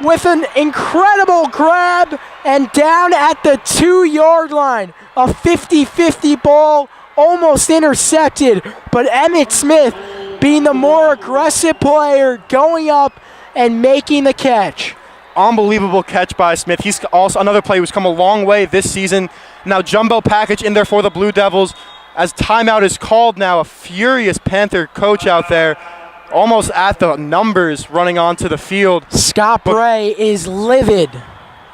with an incredible grab and down at the 2-yard line. A 50-50 ball, almost intercepted, but Emmett Smith being the more aggressive player, going up and making the catch. Unbelievable catch by Smith. He's also another player who's come a long way this season. Now jumbo package in there for the Blue Devils. As timeout is called now, a furious Panther coach out there, almost at the numbers running onto the field. Scott Bray is livid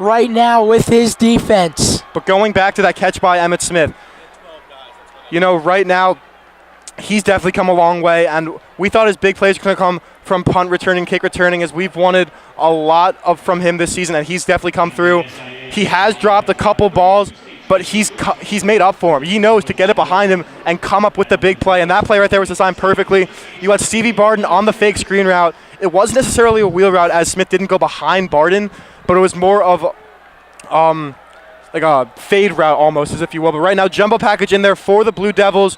right now with his defense. But going back to that catch by Emmett Smith, you know, right now, he's definitely come a long way, and we thought his big plays were going to come from punt returning, kick returning, as we've wanted a lot of from him this season, and he's definitely come through. He has dropped a couple balls, but he's made up for him. He knows to get it behind him and come up with the big play, and that play right there was designed perfectly. You had Stevie Barton on the fake screen route. It wasn't necessarily a wheel route, as Smith didn't go behind Barton, but it was more of like a fade route almost, as if you will. But right now, jumbo package in there for the Blue Devils.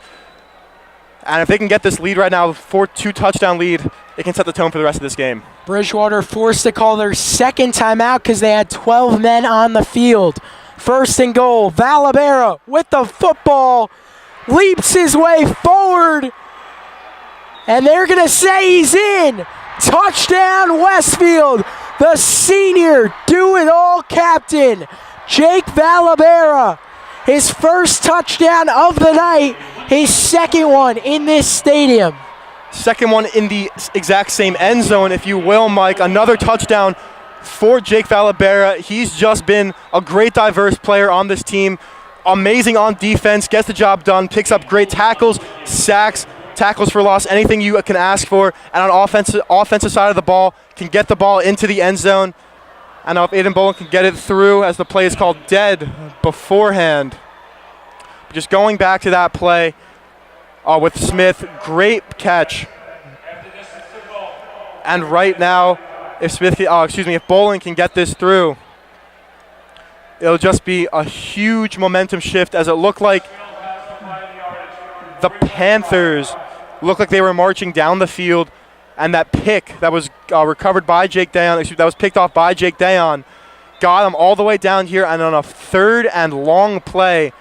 And if they can get this lead right now, 2-touchdown lead, it can set the tone for the rest of this game. Bridgewater forced to call their second timeout because they had 12 men on the field. 1st and goal, Valabera with the football, leaps his way forward, and they're going to say he's in. Touchdown Westfield, the senior do-it-all captain, Jake Valabera. His first touchdown of the night, his second one in this stadium. Second one in the exact same end zone, if you will, Mike. Another touchdown for Jake Valabera. He's just been a great diverse player on this team. Amazing on defense, gets the job done, picks up great tackles, sacks, tackles for loss, anything you can ask for. And on offensive side of the ball, can get the ball into the end zone. And now if Aiden Bolin can get it through, as the play is called dead beforehand. Just going back to that play with Smith, great catch. And right now, if Bolin can get this through, it'll just be a huge momentum shift, as it looked like the Panthers looked like they were marching down the field. And that pick that was recovered by Jake Dayon, that was picked off by Jake Dayon, got him all the way down here. And on a 3rd and long play,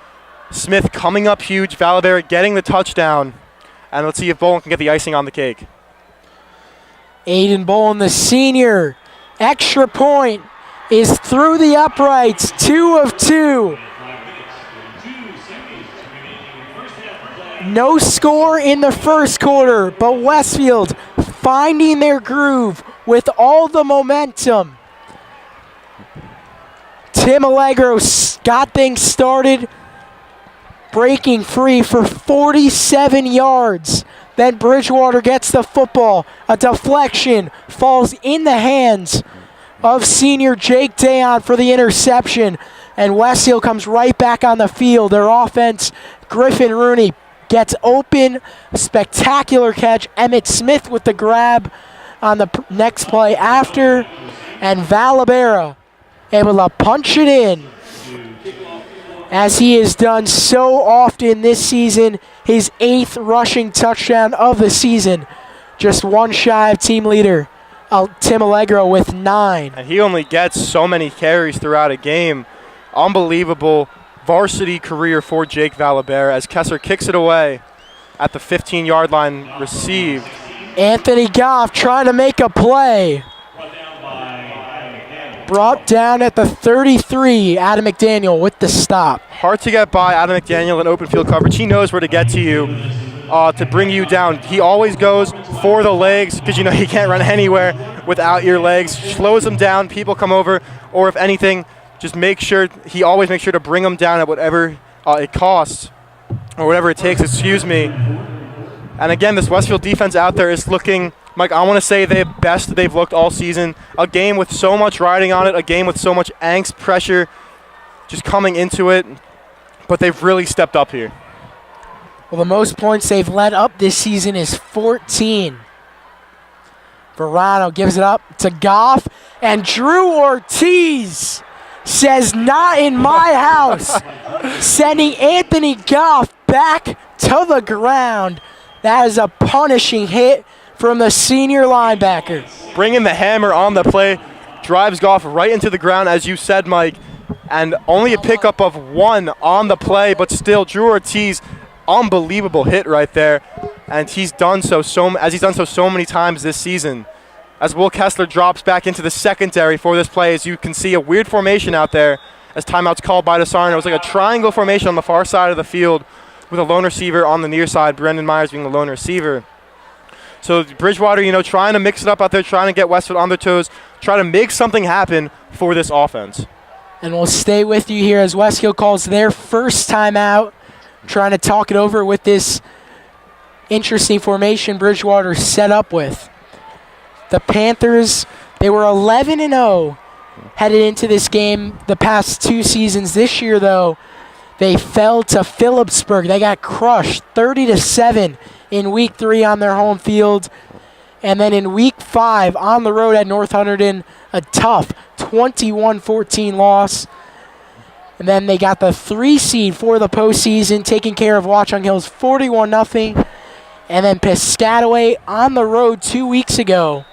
Smith coming up huge, Valabera getting the touchdown. And let's see if Bolin can get the icing on the cake. Aiden Bolin, the senior, extra point is through the uprights, 2 of 2. No score in the first quarter, but Westfield finding their groove with all the momentum. Tim Allegro got things started, breaking free for 47 yards. Then Bridgewater gets the football. A deflection falls in the hands of senior Jake Dayon for the interception. And Westfield comes right back on the field. Their offense, Griffin Rooney gets open. Spectacular catch. Emmett Smith with the grab on the next play after. And Valabera able to punch it in, as he has done so often this season. His 8th rushing touchdown of the season. Just one shy of team leader, Tim Allegro, with 9. And he only gets so many carries throughout a game. Unbelievable varsity career for Jake Valabera, as Kessler kicks it away at the 15-yard line, received. Anthony Goff trying to make a play. Brought down at the 33, Adam McDaniel with the stop. Hard to get by Adam McDaniel in open field coverage. He knows where to get to you to bring you down. He always goes for the legs, because you know he can't run anywhere without your legs. Slows them down, people come over, or if anything, just he always makes sure to bring them down at whatever it costs, or whatever it takes, excuse me. And again, this Westfield defense out there is looking, Mike, I want to say the best they've looked all season. A game with so much riding on it, a game with so much angst, pressure just coming into it. But they've really stepped up here. Well, the most points they've led up this season is 14. Verano gives it up to Goff, and Drew Ortiz says, "Not in my house," sending Anthony Goff back to the ground. That is a punishing hit from the senior linebacker. Bringing the hammer on the play, drives Goff right into the ground, as you said, Mike, and only a pickup of 1 on the play, but still, Drew Ortiz, unbelievable hit right there, and he's done so many times this season. As Will Kessler drops back into the secondary for this play, as you can see a weird formation out there as timeout's called by DeSarno. It was like a triangle formation on the far side of the field with a lone receiver on the near side, Brendan Myers being the lone receiver. So Bridgewater, trying to mix it up out there, trying to get Westfield on their toes, trying to make something happen for this offense. And we'll stay with you here as Westfield calls their first timeout, trying to talk it over with this interesting formation Bridgewater set up with. The Panthers, they were 11-0 headed into this game the past 2 seasons. This year, though, they fell to Phillipsburg. They got crushed 30-7 in Week 3 on their home field. And then in Week 5 on the road at North Hunterdon, a tough 21-14 loss. And then they got the 3 seed for the postseason, taking care of Watchung Hills 41-0. And then Piscataway on the road 2 weeks ago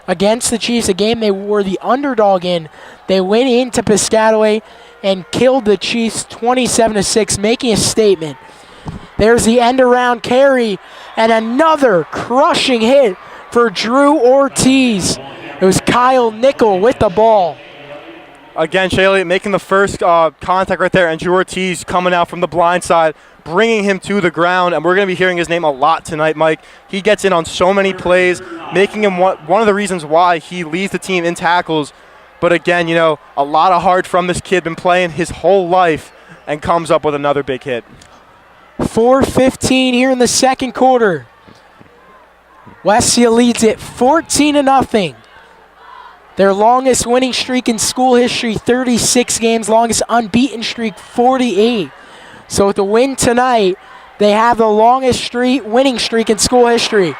against the Chiefs, a game they were the underdog in. They went into Piscataway and killed the Chiefs 27-6, making a statement. There's the end-around carry and another crushing hit for Drew Ortiz. It was Kyle Nickel with the ball. Again, Shaylee making the first contact right there, and Drew Ortiz coming out from the blind side, bringing him to the ground, and we're going to be hearing his name a lot tonight, Mike. He gets in on so many plays, making him one of the reasons why he leads the team in tackles. But again, a lot of heart from this kid, been playing his whole life, and comes up with another big hit. 4:15 here in the second quarter. Westfield leads it 14-0. Their longest winning streak in school history, 36 games. Longest unbeaten streak, 48. So with the win tonight, they have the longest winning streak in school history.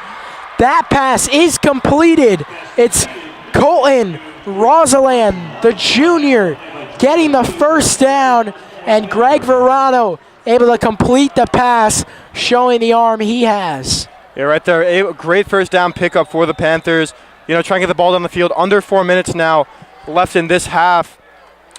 That pass is completed. It's Colton Rosaland, the junior, getting the first down, and Greg Verano able to complete the pass, showing the arm he has. Yeah, right there. A great first down pickup for the Panthers. Trying to get the ball down the field. Under 4 minutes now left in this half.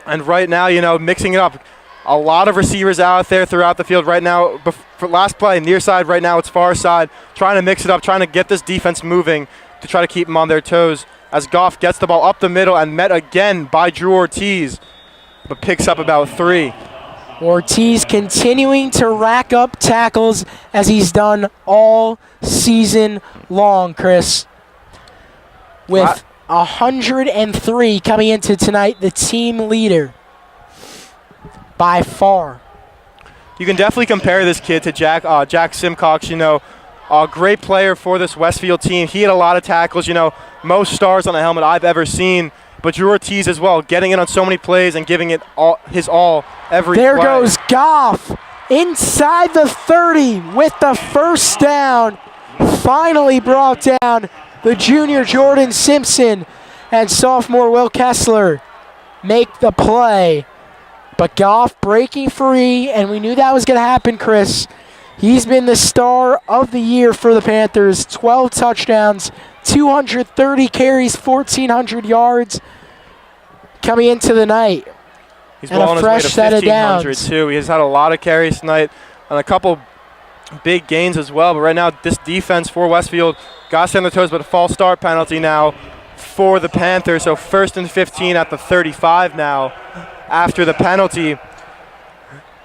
And right now, mixing it up. A lot of receivers out there throughout the field right now. For last play, near side, right now it's far side. Trying to mix it up, trying to get this defense moving to try to keep them on their toes. As Goff gets the ball up the middle and met again by Drew Ortiz, but picks up about 3. Ortiz continuing to rack up tackles as he's done all season long, Chris. With 103 coming into tonight, the team leader by far. You can definitely compare this kid to Jack Simcox, a great player for this Westfield team. He had a lot of tackles, most stars on a helmet I've ever seen. But Drew Ortiz as well, getting in on so many plays and giving it his all every play. There goes Goff inside the 30 with the first down. Finally brought down the junior Jordan Simpson, and sophomore Will Kessler make the play. But Goff breaking free, and we knew that was going to happen, Chris. He's been the star of the year for the Panthers. 12 touchdowns, 230 carries, 1,400 yards coming into the night. He's well on his way to 1,500 too. He has had a lot of carries tonight and a couple big gains as well. But right now, this defense for Westfield got to on their toes, but a false start penalty now for the Panthers. So 1st and 15 at the 35 now after the penalty.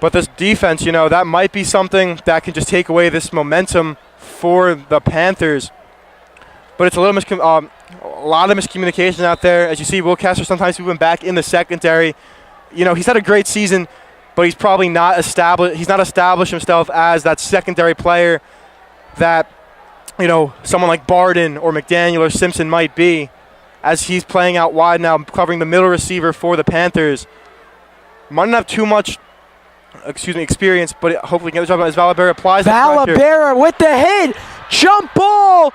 But this defense, that might be something that can just take away this momentum for the Panthers. But it's a lot of miscommunication out there. As you see, Will Kessler sometimes moving back in the secondary. He's had a great season, but he's probably not established. He's not established himself as that secondary player that, someone like Barden or McDaniel or Simpson might be, as he's playing out wide now, covering the middle receiver for the Panthers. Might not have too much experience, but hopefully get the job as Valabera applies the pressure. Valabera with the hit, jump ball,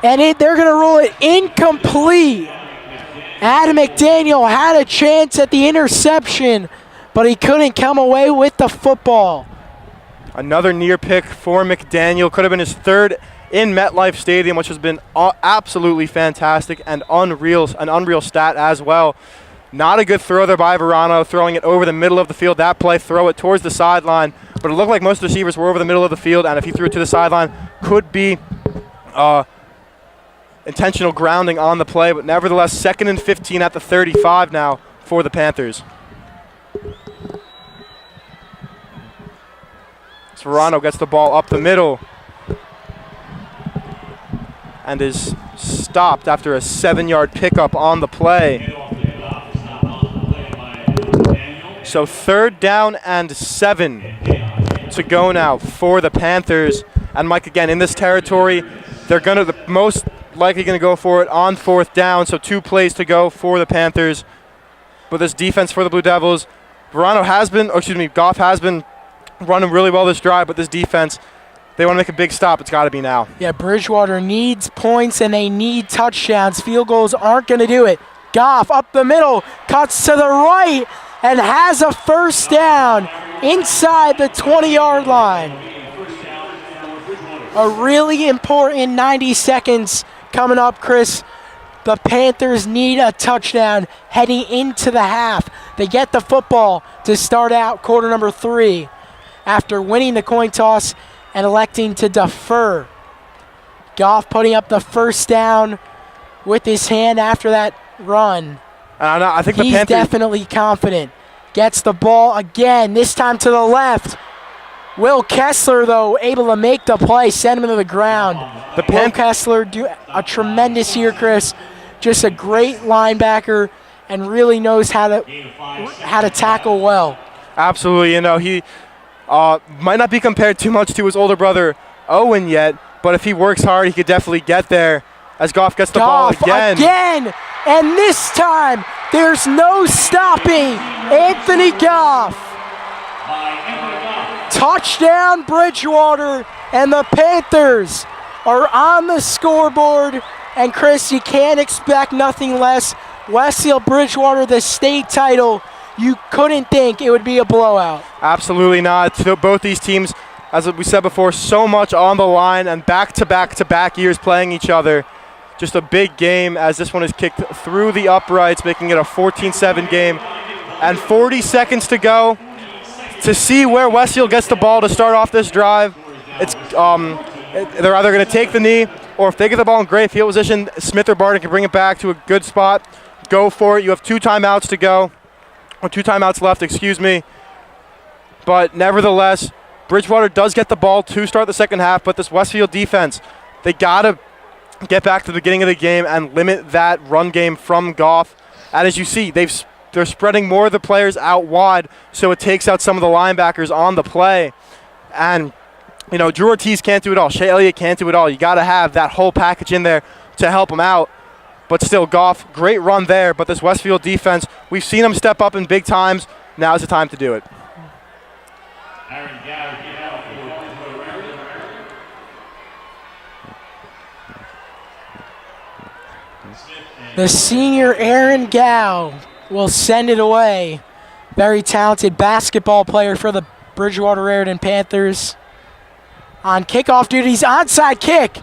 and they're going to rule it incomplete. Adam McDaniel had a chance at the interception, but he couldn't come away with the football. Another near pick for McDaniel. Could have been his third in MetLife Stadium, which has been absolutely fantastic and an unreal stat as well. Not a good throw there by Verano, throwing it over the middle of the field. That play, throw it towards the sideline, but it looked like most receivers were over the middle of the field, and if he threw it to the sideline, could be intentional grounding on the play, but nevertheless, 2nd and 15 at the 35 now for the Panthers. Verano gets the ball up the middle and is stopped after a 7-yard pickup on the play. So 3rd down and 7 to go now for the Panthers. And Mike, again, in this territory, they're most likely going to go for it on 4th down. So 2 plays to go for the Panthers. But this defense for the Blue Devils, Goff has been running really well this drive, but this defense, they want to make a big stop. It's got to be now. Yeah, Bridgewater needs points and they need touchdowns. Field goals aren't going to do it. Goff up the middle, cuts to the right, and has a 1st down inside the 20-yard line. A really important 90 seconds coming up, Chris. The Panthers need a touchdown heading into the half. They get the football to start out quarter number 3 after winning the coin toss and electing to defer. Goff putting up the 1st down with his hand after that run. I think he's definitely confident. Gets the ball again, this time to the left. Will Kessler, though, able to make the play, send him to the ground. Will Kessler do a tremendous year, Chris. Just a great linebacker and really knows how to tackle well. Absolutely. He might not be compared too much to his older brother, Owen, yet, but if he works hard, he could definitely get there as Goff gets the ball again. And this time, there's no stopping Anthony Goff. Touchdown, Bridgewater, and the Panthers are on the scoreboard. And Chris, you can't expect nothing less. Westfield Bridgewater, the state title. You couldn't think it would be a blowout. Absolutely not. Both these teams, as we said before, so much on the line and back-to-back years playing each other. Just a big game as this one is kicked through the uprights, making it a 14-7 game. And 40 seconds to go to see where Westfield gets the ball to start off this drive. They're either going to take the knee, or if they get the ball in great field position, Smith or Barton can bring it back to a good spot. Go for it. You have 2 timeouts to go. Or 2 timeouts left, excuse me. But nevertheless, Bridgewater does get the ball to start the second half, but this Westfield defense, they got to get back to the beginning of the game and limit that run game from Goff. And as you see, they're spreading more of the players out wide, so it takes out some of the linebackers on the play. And, Drew Ortiz can't do it all. Shea Elliott can't do it all. You got to have that whole package in there to help him out. But still, Goff, great run there. But this Westfield defense, we've seen them step up in big times. Now's the time to do it. The senior Aaron Gow will send it away. Very talented basketball player for the Bridgewater Raritan Panthers. On kickoff duties, onside kick.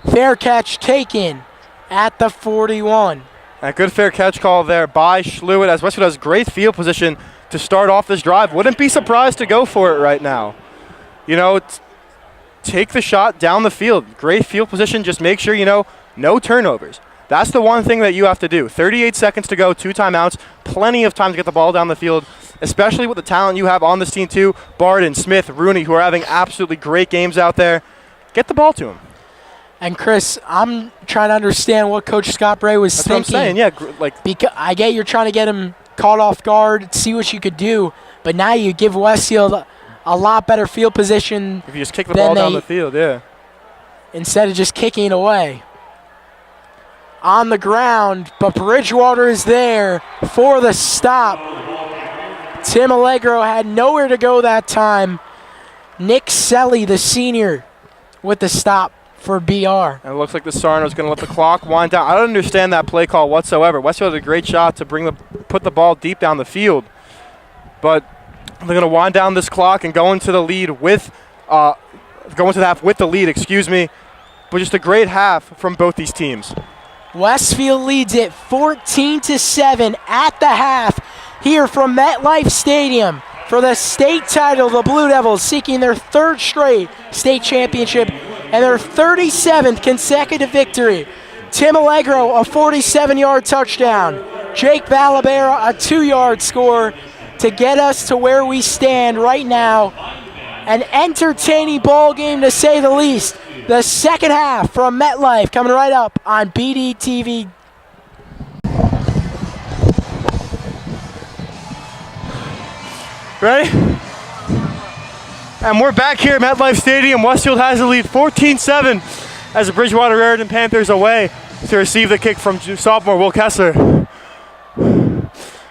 Fair catch taken at the 41. A good fair catch call there by Schlewitt as Westfield has great field position to start off this drive. Wouldn't be surprised to go for it right now. Take the shot down the field. Great field position. Just make sure, no turnovers. That's the one thing that you have to do. 38 seconds to go, 2 timeouts, plenty of time to get the ball down the field, especially with the talent you have on this team too. Barden, Smith, Rooney, who are having absolutely great games out there. Get the ball to them. And Chris, I'm trying to understand what Coach Scott Bray was thinking. That's what I'm saying, yeah. Because I get you're trying to get him caught off guard, see what you could do, but now you give Westfield a lot better field position. If you just kick the ball down the field, yeah. Instead of just kicking it away. On the ground, but Bridgewater is there for the stop. Tim Allegro had nowhere to go that time. Nick Selly, the senior, with the stop for BR. And it looks like the Sarno's going to let the clock wind down. I don't understand that play call whatsoever. Westfield had a great shot to put the ball deep down the field. But they're going to wind down this clock and go into the lead with the lead, excuse me. But just a great half from both these teams. Westfield leads it 14-7 at the half here from MetLife Stadium for the state title. The Blue Devils seeking their third straight state championship and their 37th consecutive victory. Tim Allegro, a 47-yard touchdown. Jake Valabera, a 2-yard score to get us to where we stand right now. An entertaining ball game, to say the least. The second half from MetLife coming right up on BDTV. Ready? And we're back here at MetLife Stadium. Westfield has the lead 14-7 as the Bridgewater Raritan Panthers away to receive the kick from sophomore Will Kessler.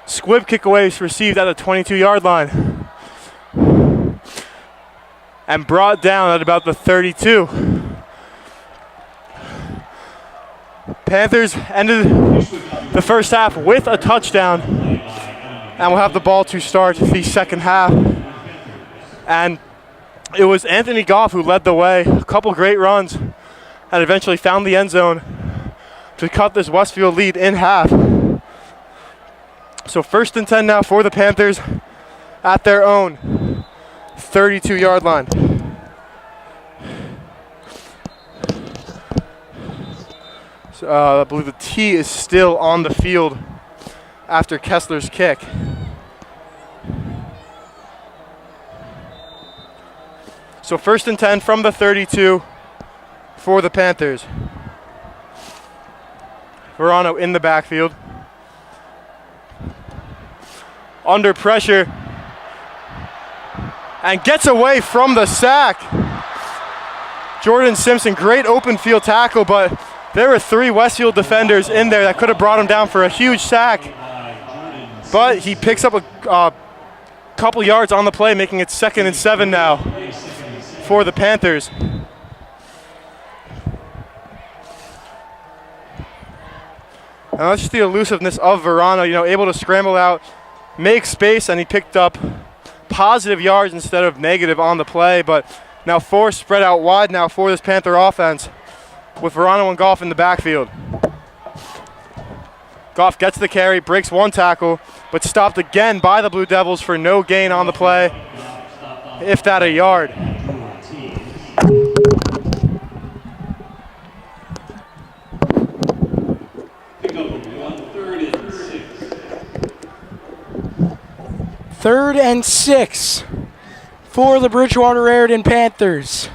Squib kick away is received at the 22-yard line and brought down at about the 32. Panthers ended the first half with a touchdown and will have the ball to start the second half. And it was Anthony Goff who led the way. A couple great runs and eventually found the end zone to cut this Westfield lead in half. So 1st and 10 now for the Panthers at their own 32-yard line. So, I believe the tee is still on the field after Kessler's kick. So 1st and 10 from the 32 for the Panthers. Verano in the backfield. Under pressure. And gets away from the sack. Jordan Simpson, great open field tackle, but there were 3 Westfield defenders in there that could have brought him down for a huge sack. But he picks up a couple yards on the play, making it 2nd and 7 now for the Panthers. And that's just the elusiveness of Verano, able to scramble out, make space, and he picked up positive yards instead of negative on the play. But now 4 spread out wide now for this Panther offense with Verano and Goff in the backfield. Goff gets the carry, breaks 1 tackle, but stopped again by the Blue Devils for no gain on the play, if that a yard. Third and 6 for the Bridgewater Raritan Panthers.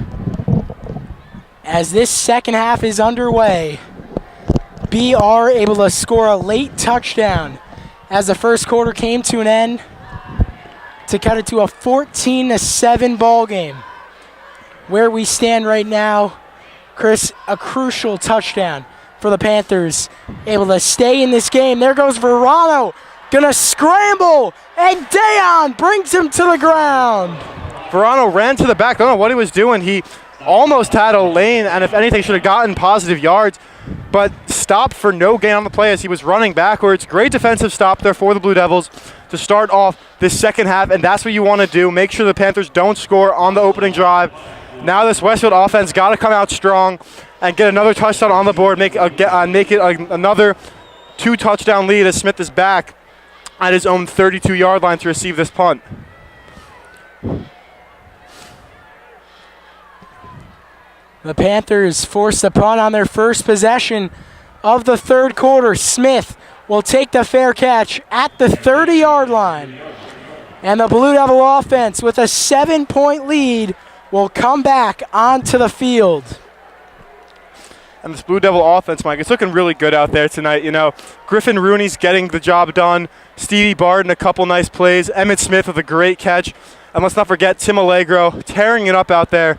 As this second half is underway, BR able to score a late touchdown as the first quarter came to an end to cut it to a 14-7 ball game. Where we stand right now, Chris, a crucial touchdown for the Panthers, able to stay in this game. There goes Verano, gonna scramble, and Dayon brings him to the ground. Verano ran to the back. Don't know what he was doing. He almost had a lane, and if anything, should have gotten positive yards, but stopped for no gain on the play as he was running backwards. Great defensive stop there for the Blue Devils to start off this second half, and that's what you want to do. Make sure the Panthers don't score on the opening drive. Now this Westfield offense got to come out strong and get another touchdown on the board, make it another 2-touchdown lead as Smith is back at his own 32-yard line to receive this punt. The Panthers forced a punt on their first possession of the third quarter. Smith will take the fair catch at the 30-yard line. And the Blue Devil offense, with a 7-point lead, will come back onto the field. And this Blue Devil offense, Mike, it's looking really good out there tonight. Griffin Rooney's getting the job done. Stevie Barden, a couple nice plays. Emmett Smith with a great catch. And let's not forget Tim Allegro tearing it up out there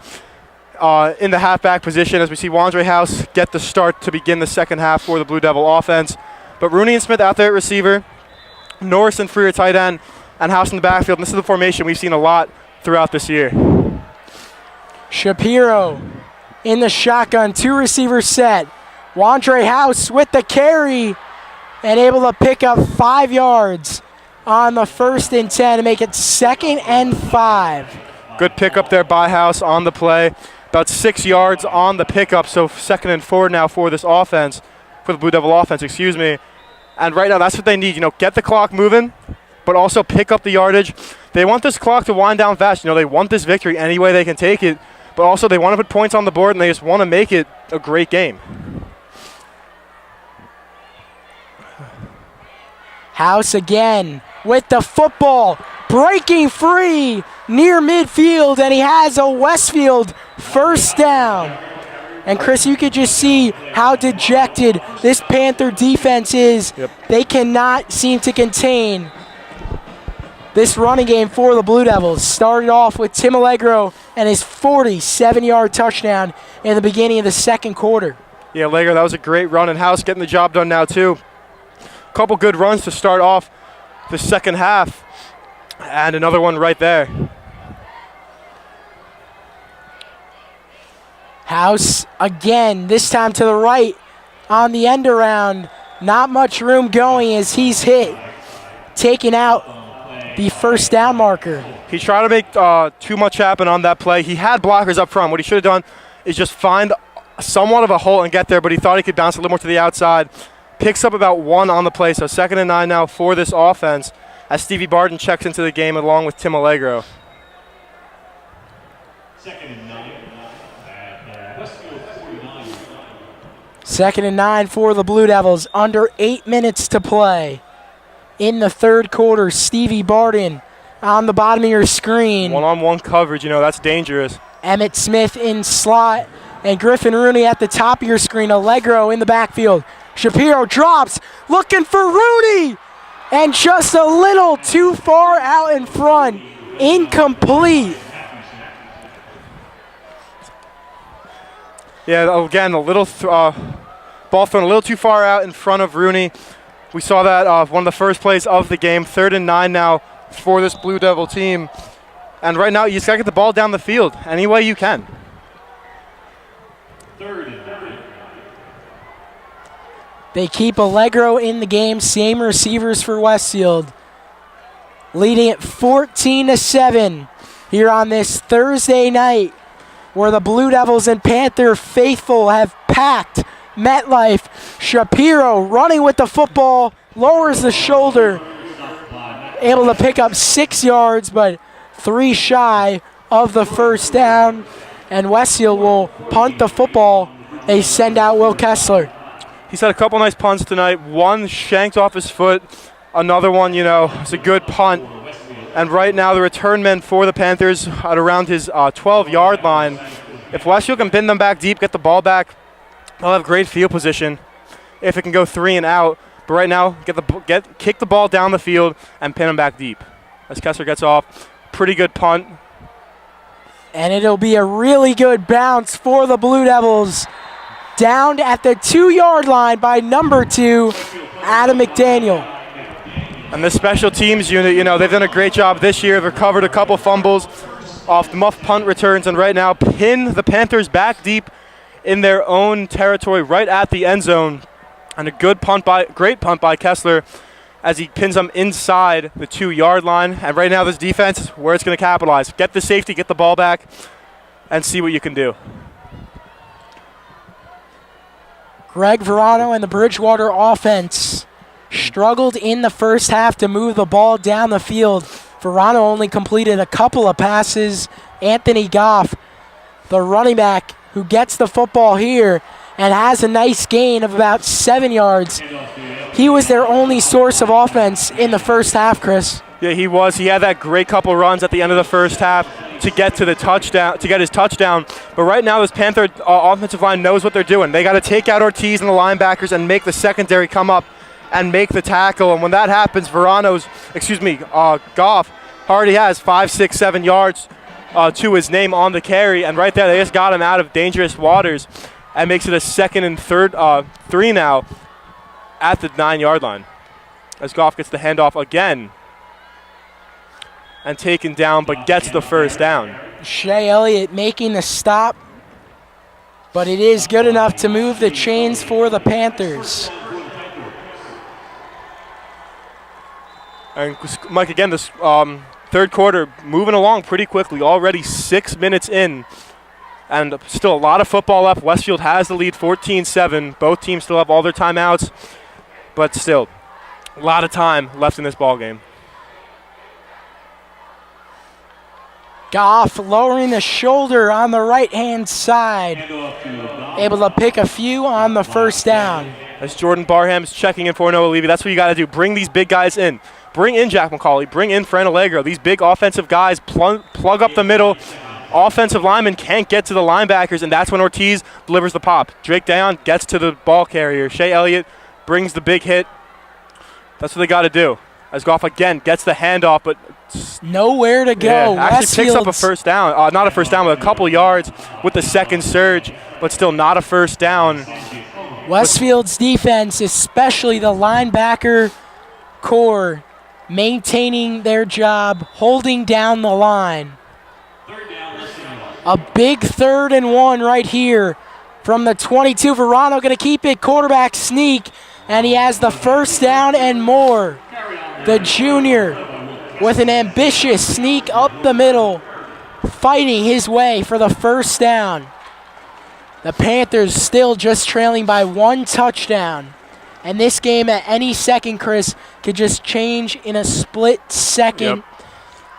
in the halfback position as we see Wandre House get the start to begin the second half for the Blue Devil offense. But Rooney and Smith out there at receiver. Norris and Freer tight end. and House in the backfield. And this is the formation we've seen a lot throughout this year. Shapiro in the shotgun, 2 receiver set. Wandre House with the carry and able to pick up 5 yards on the 1st and 10 to make it 2nd and 5. Good pickup there by House on the play. About 6 yards on the pickup, so 2nd and 4 now for this offense, for the Blue Devil offense, excuse me. And right now, that's what they need. Get the clock moving, but also pick up the yardage. They want this clock to wind down fast. They want this victory any way they can take it, but also they want to put points on the board, and they just want to make it a great game. House again with the football, breaking free near midfield, and he has a Westfield first down. And Chris, you could just see how dejected this Panther defense is. Yep. They cannot seem to contain this running game for the Blue Devils. Started off with Tim Allegro and his 47-yard touchdown in the beginning of the 2nd quarter. Yeah, Allegro, that was a great run, and House getting the job done now too. Couple good runs to start off the 2nd half, and another one right there. House again, this time to the right on the end around. Not much room going as he's hit, taking out the first down marker. He tried to make too much happen on that play. He had blockers up front. What he should have done is just find somewhat of a hole and get there, but he thought he could bounce a little more to the outside. Picks up about 1 on the play, so 2nd and 9 now for this offense as Stevie Barton checks into the game along with Tim Allegro. 2nd and 9 at Westfield 49. 2nd and 9 for the Blue Devils. Under 8 minutes to play in the 3rd quarter. Stevie Barton on the bottom of your screen. One-on-one coverage, that's dangerous. Emmett Smith in slot and Griffin Rooney at the top of your screen. Allegro in the backfield. Shapiro drops, looking for Rooney, and just a little too far out in front. Incomplete. Yeah, again, a little ball thrown a little too far out in front of Rooney. We saw that one of the first plays of the game. 3rd and 9 now for this Blue Devil team. And right now, you just got to get the ball down the field any way you can. 3rd and 9. They keep Allegro in the game, same receivers for Westfield. Leading it 14-7 here on this Thursday night, where the Blue Devils and Panther faithful have packed MetLife. Shapiro running with the football, lowers the shoulder, able to pick up 6 yards, but 3 shy of the first down. And Westfield will punt the football. They send out Will Kessler. He's had a couple nice punts tonight. One shanked off his foot. Another one, it's a good punt. And right now, the return men for the Panthers at around his 12-yard line. If Westfield can pin them back deep, get the ball back, they'll have great field position if it can go 3 and out. But right now, kick the ball down the field and pin them back deep. As Kessler gets off, pretty good punt. And it'll be a really good bounce for the Blue Devils. Down at the 2-yard line by number 2, Adam McDaniel. And the special teams unit, they've done a great job this year. They've recovered a couple fumbles off the muff punt returns, and right now pin the Panthers back deep in their own territory right at the end zone. And a great punt by Kessler as he pins them inside the 2-yard line. And right now this defense is where it's going to capitalize. Get the safety, get the ball back, and see what you can do. Greg Verano and the Bridgewater offense struggled in the first half to move the ball down the field. Verano only completed a couple of passes. Anthony Goff, the running back who gets the football here and has a nice gain of about 7 yards. He was their only source of offense in the first half, Chris. Yeah, he was. He had that great couple runs at the end of the first half to get to the touchdown, to get his touchdown. But right now, this Panther offensive line knows what they're doing. They got to take out Ortiz and the linebackers and make the secondary come up and make the tackle. And when that happens, Goff already has 5, 6, 7 yards to his name on the carry. And right there, they just got him out of dangerous waters and makes it a 2nd and 3 now at the 9-yard line. As Goff gets the handoff again. and taken down, but gets the first down. Shea Elliott making the stop, but it is good enough to move the chains for the Panthers. And Mike, again, this third quarter moving along pretty quickly, already 6 minutes in, and still a lot of football left. Westfield has the lead 14-7. Both teams still have all their timeouts, but still a lot of time left in this ball game. Goff lowering the shoulder on the right-hand side, able to pick a few on the first down. As Jordan Barham's checking in for Noah Levy, that's what you got to do. Bring these big guys in. Bring in Jack McCauley. Bring in Fran Allegro. These big offensive guys plug up the middle. Offensive linemen can't get to the linebackers, and that's when Ortiz delivers the pop. Drake Dayon gets to the ball carrier. Shea Elliott brings the big hit. That's what they got to do. As Goff again gets the handoff, but nowhere to go. Yeah, actually picks up a first down. Not a first down, but a couple yards with the second surge, but still not a first down. Westfield's defense, especially the linebacker core, maintaining their job, holding down the line. A big 3rd and 1 right here from the 22. Verano going to keep it, quarterback sneak, and he has the first down and more. The junior with an ambitious sneak up the middle, fighting his way for the first down. The Panthers still just trailing by 1 touchdown. And this game at any second, Chris, could just change in a split second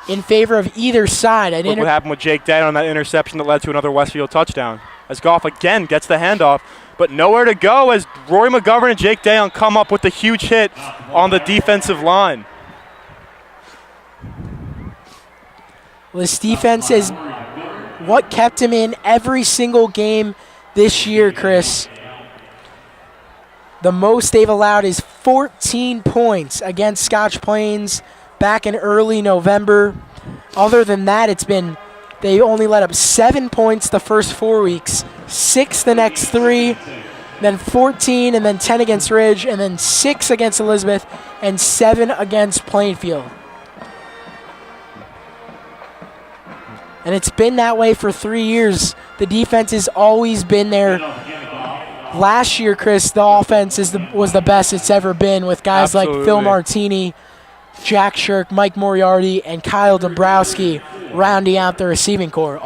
in favor of either side. Look what happened with Jake Day on that interception that led to another Westfield touchdown. As Goff again gets the handoff, but nowhere to go as Rory McGovern and Jake Dayon come up with the huge hit on the defensive line. Well, this defense is what kept him in every single game this year, Chris. The most they've allowed is 14 points against Scotch Plains back in early November. Other than that, they only let up 7 points the first 4 weeks, 6 the next 3, then 14, and then 10 against Ridge, and then 6 against Elizabeth, and 7 against Plainfield. And it's been that way for 3 years. The defense has always been there. Last year, Chris, the offense was the best it's ever been with guys like Phil Martini, Jack Shirk, Mike Moriarty, and Kyle Dombrowski rounding out the receiving corps.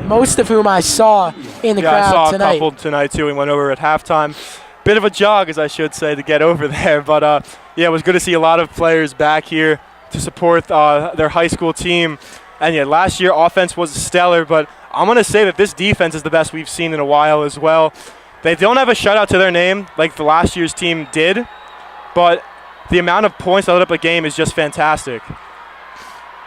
Most of whom I saw in the crowd tonight. I saw a couple tonight too. We went over at halftime. Bit of a jog, as I should say, to get over there. But it was good to see a lot of players back here to support their high school team. And last year offense was stellar, but I'm going to say that this defense is the best we've seen in a while as well. They don't have a shutout to their name like the last year's team did, but the amount of points they let up a game is just fantastic.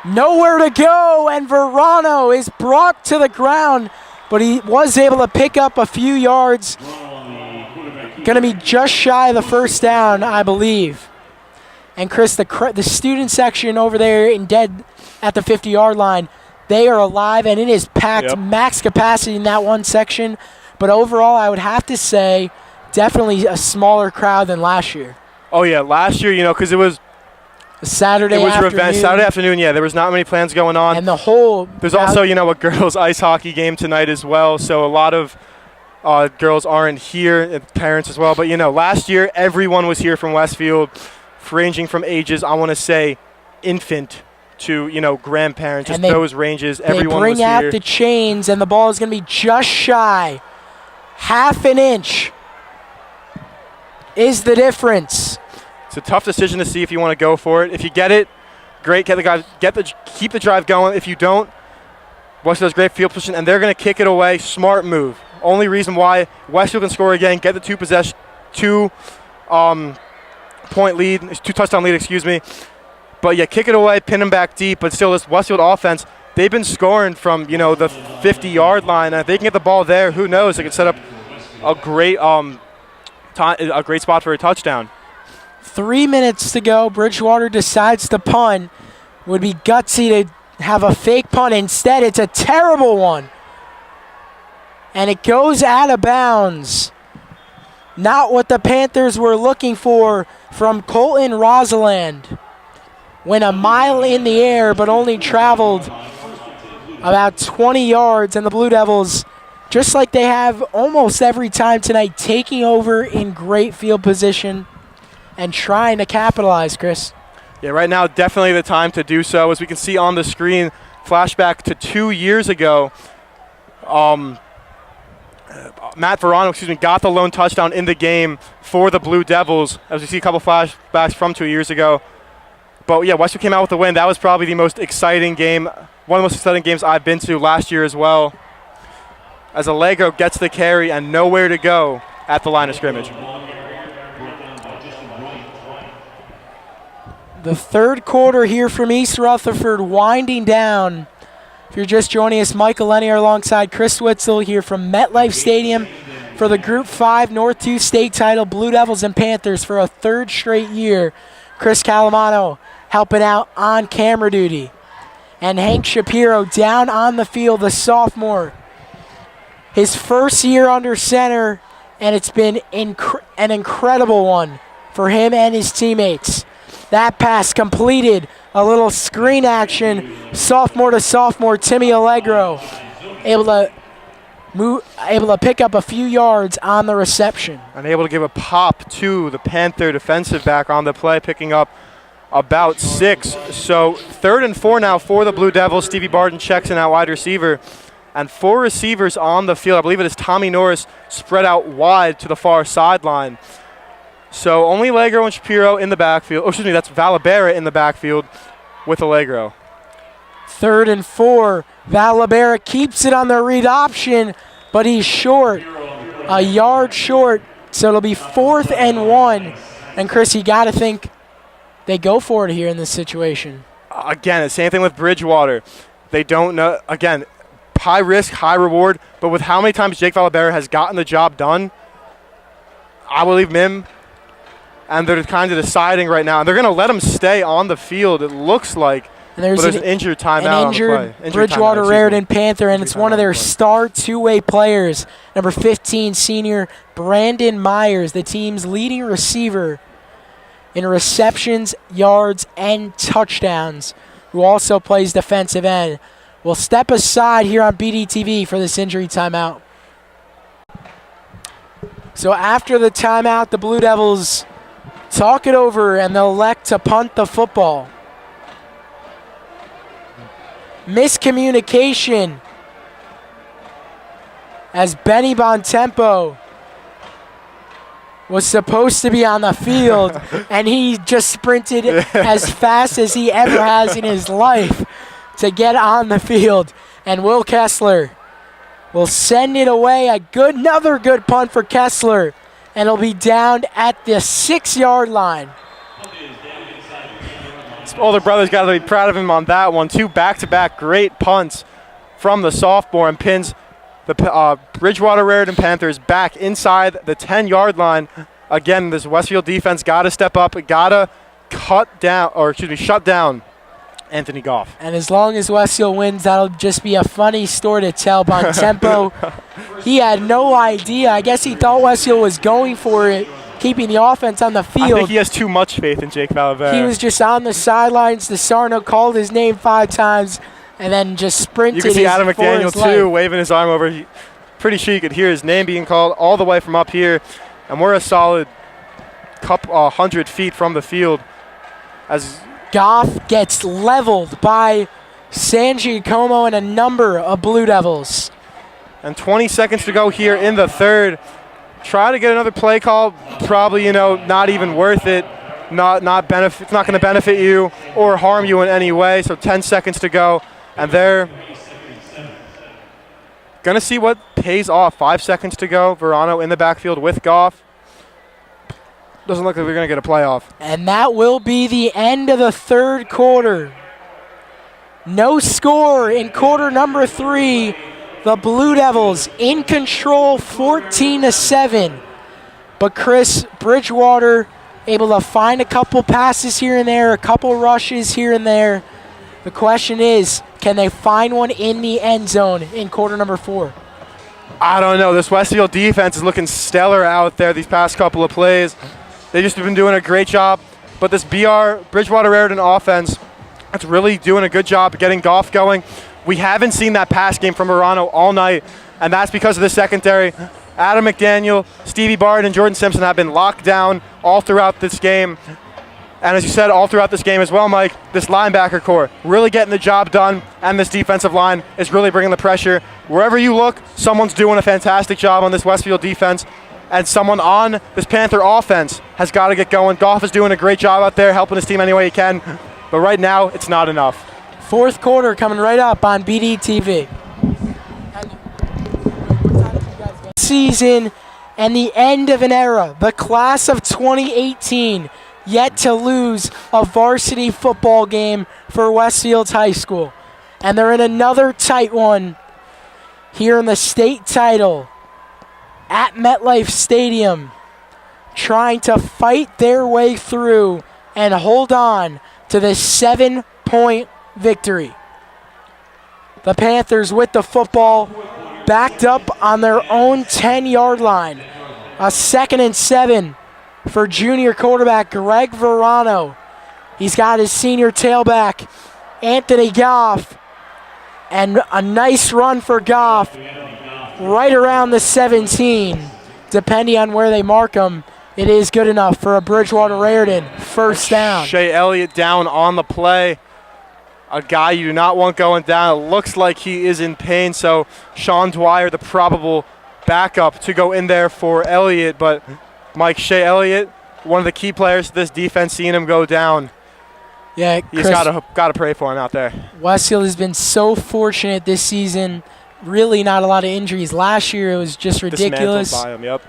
Nowhere to go, and Verano is brought to the ground, but he was able to pick up a few yards. Going to be just shy of the first down, I believe. And Chris, the student section over there in dead at the 50-yard line, they are alive, and it is packed max capacity in that one section. But overall, I would have to say definitely a smaller crowd than last year. Oh, yeah, last year, because it was Saturday afternoon. Saturday afternoon, there was not many plans going on. And there's also, a girls' ice hockey game tonight as well, so a lot of girls aren't here, and parents as well. But, last year, everyone was here from Westfield, ranging from ages, I want to say, infant to, grandparents, just those ranges. Everyone was here. They bring out the chains, and the ball is going to be just shy. Half an inch is the difference. It's a tough decision to see if you want to go for it. If you get it, great. Keep the drive going. If you don't, Westfield does great field position, and they're going to kick it away. Smart move. Only reason why Westfield can score again, get the two touchdown lead, excuse me. But kick it away, pin them back deep. But still, this Westfield offense, they've been scoring from the 50-yard line. And if they can get the ball there, who knows? They can set up a great spot for a touchdown. 3 minutes to go. Bridgewater decides to punt. Would be gutsy to have a fake punt. Instead, it's a terrible one. And it goes out of bounds. Not what the Panthers were looking for from Colton Rosalind. went a mile in the air but only traveled about 20 yards, and the Blue Devils, just like they have almost every time tonight, taking over in great field position and trying to capitalize, Chris. Yeah, right now definitely the time to do so. As we can see on the screen, flashback to 2 years ago, Matt Verano, got the lone touchdown in the game for the Blue Devils, as we see a couple flashbacks from 2 years ago. But yeah, Westfield came out with the win. That was probably the most exciting game, one of the most exciting games I've been to last year as well, as Allegro gets the carry and nowhere to go at the line of scrimmage. The third quarter here from East Rutherford winding down. If you're just joining us, Michael Lennier alongside Chris Witzel here from MetLife Stadium for the Group 5 North 2 state title, Blue Devils and Panthers for a third straight year. Chris Calamano helping out on camera duty. And Hank Shapiro down on the field, the sophomore. His first year under center, and it's been an incredible one for him and his teammates. That pass completed, a little screen action, sophomore to sophomore, Timmy Allegro able to pick up a few yards on the reception. And able to give a pop to the Panther defensive back on the play, picking up about 6. So 3rd and 4 now for the Blue Devils. Stevie Barton checks in at wide receiver. And 4 receivers on the field. I believe it is Tommy Norris spread out wide to the far sideline. So only Allegro and Shapiro in the backfield. Oh, excuse me, that's Valabera in the backfield with Allegro. 3rd and 4. Valabera keeps it on the read option, but he's short, a yard short. So it'll be 4th and 1. And Chris, you got to think they go for it here in this situation. Again, the same thing with Bridgewater. They don't know. Again, high risk, high reward. But with how many times Jake Valabera has gotten the job done, I will leave him. And they're kind of deciding right now. And they're going to let him stay on the field, it looks like. And there's an injured timeout on the play. Injured Bridgewater Raritan Panther, and it's one of their star two-way players, number 15, senior Brandon Myers, the team's leading receiver in receptions, yards, and touchdowns, who also plays defensive end, will step aside here on BDTV for this injury timeout. So after the timeout, the Blue Devils talk it over, and they'll elect to punt the football. Miscommunication as Benny Bontempo was supposed to be on the field, and he just sprinted as fast as he ever has in his life to get on the field. And Will Kessler will send it away. Another good punt for Kessler, and it'll be down at the 6-yard line. His older brother's got to be proud of him on that one. 2 back-to-back great punts from the sophomore, and pins the Bridgewater Raritan Panthers back inside the 10-yard line. Again, this Westfield defense got to step up, got to shut down Anthony Goff. And as long as Westfield wins, that'll just be a funny story to tell. Bontempo, he had no idea. I guess he thought Westfield was going for it, keeping the offense on the field. I think he has too much faith in Jake Valabera. He was just on the sidelines. DeSarno called his name 5 times and then just sprinted. You can see Adam McDaniel, too, waving his arm over. Pretty sure you could hear his name being called all the way from up here. And we're a solid couple 100 feet from the field. As Goff gets leveled by San Giacomo and a number of Blue Devils. And 20 seconds to go here in the third. Try to get another play call. Probably, not even worth it. It's not going to benefit you or harm you in any way. So 10 seconds to go. And they're going to see what pays off. 5 seconds to go. Verano in the backfield with Goff. Doesn't look like we're going to get a playoff. And that will be the end of the third quarter. No score in quarter number 3. The Blue Devils in control 14-7. But Chris, Bridgewater able to find a couple passes here and there, a couple rushes here and there. The question is, can they find one in the end zone in quarter number 4? I don't know. This Westfield defense is looking stellar out there these past couple of plays. They just have been doing a great job but this Bridgewater Raritan offense, it's really doing a good job of getting Goff going. We haven't seen that pass game from Verano all night, and that's because of the secondary. Adam McDaniel, Stevie Bard, and Jordan Simpson have been locked down all throughout this game. And as you said, all throughout this game as well, Mike, this linebacker core really getting the job done, and this defensive line is really bringing the pressure. Wherever you look, someone's doing a fantastic job on this Westfield defense, and someone on this Panther offense has got to get going. Goff is doing a great job out there, helping his team any way he can, but right now, it's not enough. Fourth quarter coming right up on BDTV. Season and the end of an era. The class of 2018 yet to lose a varsity football game for Westfield High School. And they're in another tight one here in the state title at MetLife Stadium, trying to fight their way through and hold on to this 7-point victory. The Panthers with the football, backed up on their own 10-yard line. A 2nd and 7 for junior quarterback Greg Verano. He's got his senior tailback, Anthony Goff, and a nice run for Goff right around the 17. Depending on where they mark him, it is good enough for a Bridgewater Raritan first down. Shea Elliott down on the play. A guy you do not want going down. It looks like he is in pain, so Sean Dwyer, the probable backup, to go in there for Elliott. But Mike, Shea Elliott, one of the key players to this defense, seeing him go down. Yeah, He's got to pray for him out there. Westfield has been so fortunate this season. Really not a lot of injuries. Last year it was just ridiculous. Dismantled by him, yep.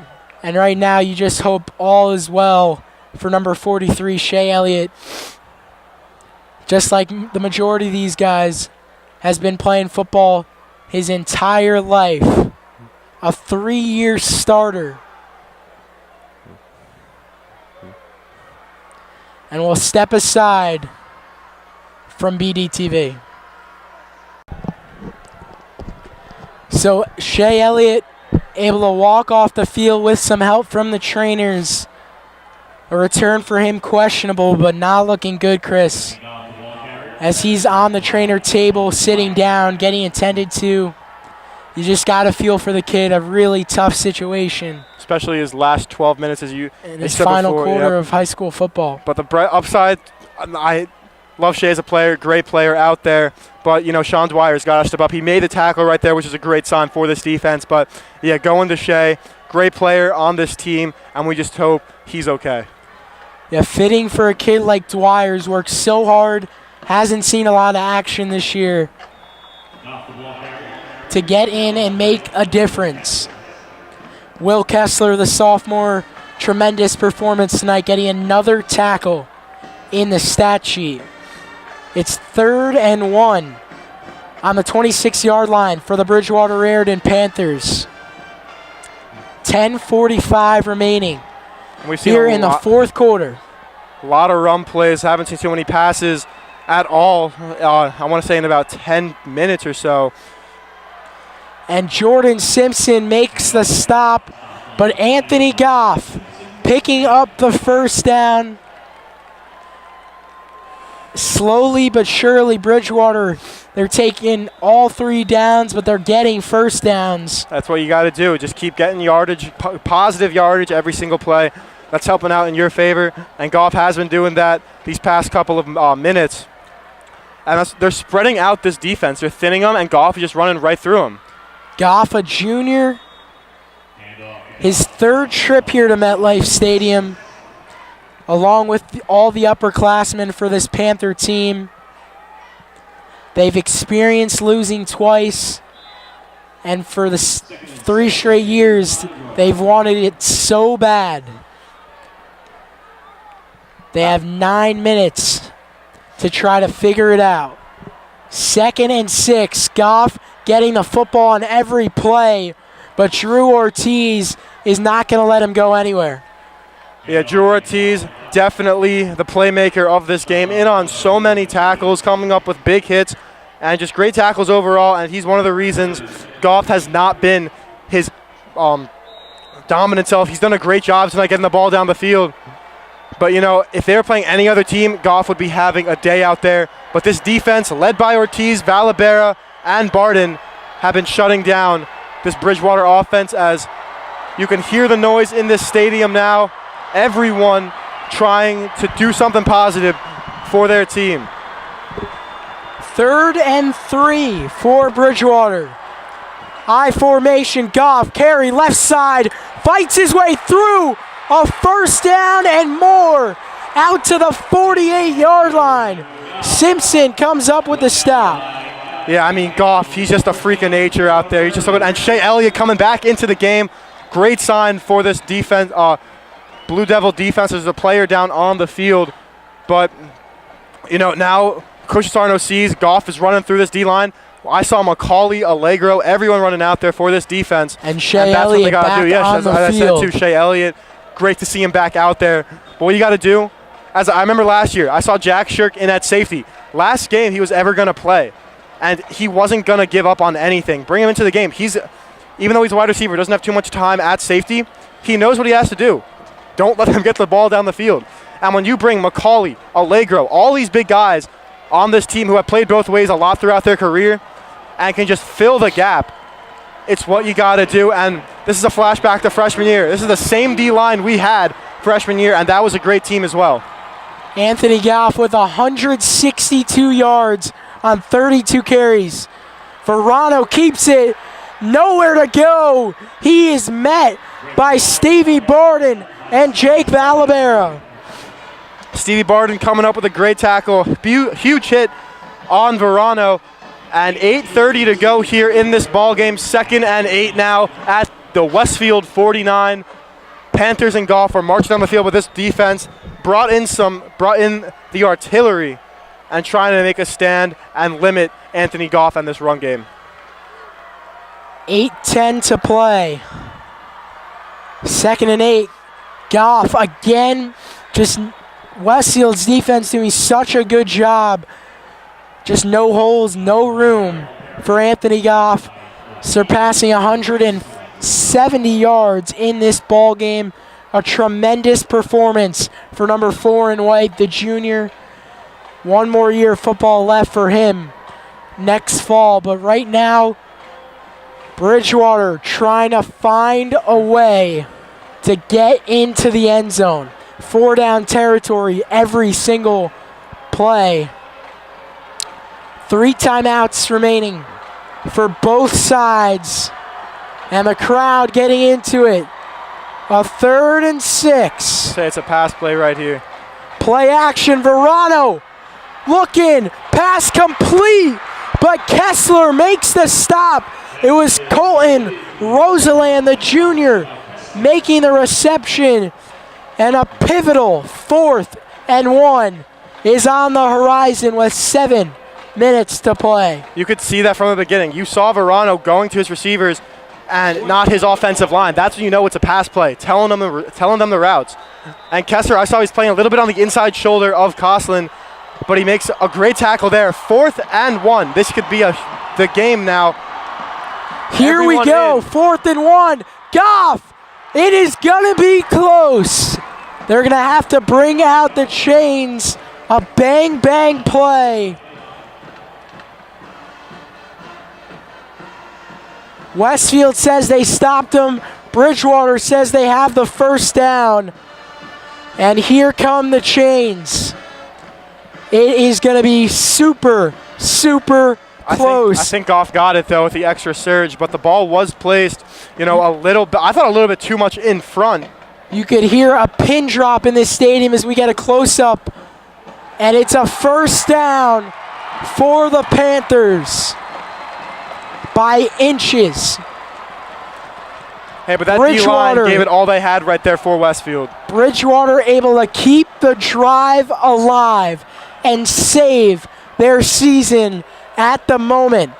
And right now you just hope all is well for number 43, Shea Elliott. Just like the majority of these guys, has been playing football his entire life. A 3-year starter. And we'll step aside from BDTV. So Shea Elliott able to walk off the field with some help from the trainers. A return for him questionable, but not looking good, Chris. As he's on the trainer table, sitting down, getting attended to. You just got to feel for the kid, a really tough situation. Especially his last 12 minutes, as you in his final quarter of high school football. But the upside, I love Shea as a player, great player out there. But, you know, Sean Dwyer's got to step up. He made the tackle right there, which is a great sign for this defense. But, yeah, going to Shea, great player on this team, and we just hope he's okay. Yeah, fitting for a kid like Dwyer's, worked so hard, hasn't seen a lot of action this year, to get in and make a difference. Will Kessler, the sophomore, tremendous performance tonight, getting another tackle in the stat sheet. It's 3rd and 1 on the 26-yard line for the Bridgewater Raritan Panthers. 10:45 remaining here in the fourth quarter. A lot of run plays. Haven't seen too many passes at all, I want to say in about 10 minutes or so. And Jordan Simpson makes the stop, but Anthony Goff picking up the first down. Slowly but surely, Bridgewater, they're taking all 3 downs, but they're getting first downs. That's what you got to do. Just keep getting yardage, positive yardage every single play. That's helping out in your favor, and Goff has been doing that these past couple of minutes. And they're spreading out this defense. They're thinning them, and Goff is just running right through them. Goff, a junior, his 3rd trip here to MetLife Stadium, along with all the upperclassmen for this Panther team. They've experienced losing twice, and for the 3 straight years, they've wanted it so bad. They have 9 minutes to try to figure it out. 2nd and 6. Goff getting the football on every play, but Drew Ortiz is not going to let him go anywhere. Yeah, Drew Ortiz, definitely the playmaker of this game, in on so many tackles, coming up with big hits, and just great tackles overall, and he's one of the reasons Goff has not been his dominant self. He's done a great job tonight getting the ball down the field. But, you know, if they were playing any other team, Goff would be having a day out there. But this defense, led by Ortiz, Valabera, and Barden, have been shutting down this Bridgewater offense, as you can hear the noise in this stadium now. Everyone trying to do something positive for their team. 3rd and 3 for Bridgewater. I formation, Goff, carry left side, fights his way through, a first down and more, out to the 48-yard line. Simpson comes up with the stop. Yeah, I mean, Goff, he's just a freak of nature out there. He's just so good. And Shea Elliott coming back into the game. Great sign for this defense. Blue Devil defense. There's a player down on the field. But, you know, now Coach Sarno sees Goff is running through this D-line. I saw McCauley, Allegro, everyone running out there for this defense. And Shea Elliott back on the as I said too, Shea Elliott, great to see him back out there. But what you got to do, as I remember last year, I saw Jack Shirk in at safety. Last game he was ever going to play, and he wasn't going to give up on anything. Bring him into the game. Even though he's a wide receiver, doesn't have too much time at safety, he knows what he has to do. Don't let him get the ball down the field. And when you bring McCauley, Allegro, all these big guys on this team who have played both ways a lot throughout their career and can just fill the gap, it's what you got to do. And this is a flashback to freshman year. This is the same D-line we had freshman year, and that was a great team as well. Anthony Goff with 162 yards on 32 carries. Verano keeps it, nowhere to go. He is met by Stevie Barden and Jake Valabera. Stevie Barden coming up with a great tackle. Huge hit on Verano. And 8:30 to go here in this ball game. 2nd and 8 now at the Westfield 49. Panthers and Goff are marching down the field with this defense. Brought in the artillery and trying to make a stand and limit Anthony Goff and this run game. 8:10 to play. 2nd and 8. Goff again, just Westfield's defense doing such a good job. Just no holes, no room for Anthony Goff, surpassing 170 yards in this ball game. A tremendous performance for number 4 in white, the junior. One more year of football left for him next fall. But right now, Bridgewater trying to find a way to get into the end zone. 4 down territory every single play. 3 timeouts remaining for both sides. And the crowd getting into it. A 3rd and 6. Say it's a pass play right here. Play action, Verano looking, pass complete, but Kessler makes the stop. It was Colton Rosaland, the junior, making the reception. And a pivotal 4th and 1 is on the horizon with 7 minutes to play. You could see that from the beginning. You saw Verano going to his receivers and not his offensive line. That's when you know it's a pass play, telling them the routes. And Kessler, I saw he's playing a little bit on the inside shoulder of Coslin, but he makes a great tackle there. 4th and 1. This could be the game now. Here we go, 4th and 1. Goff, it is going to be close. They're going to have to bring out the chains. A bang-bang play. Westfield says they stopped him. Bridgewater says they have the first down. And here come the chains. It is going to be super, super close. I think Goff got it, though, with the extra surge, but the ball was placed, a little bit, I thought a little bit too much in front. You could hear a pin drop in this stadium as we get a close-up. And it's a first down for the Panthers by inches. Hey, but that D-line gave it all they had right there for Westfield. Bridgewater able to keep the drive alive and save their season at the moment.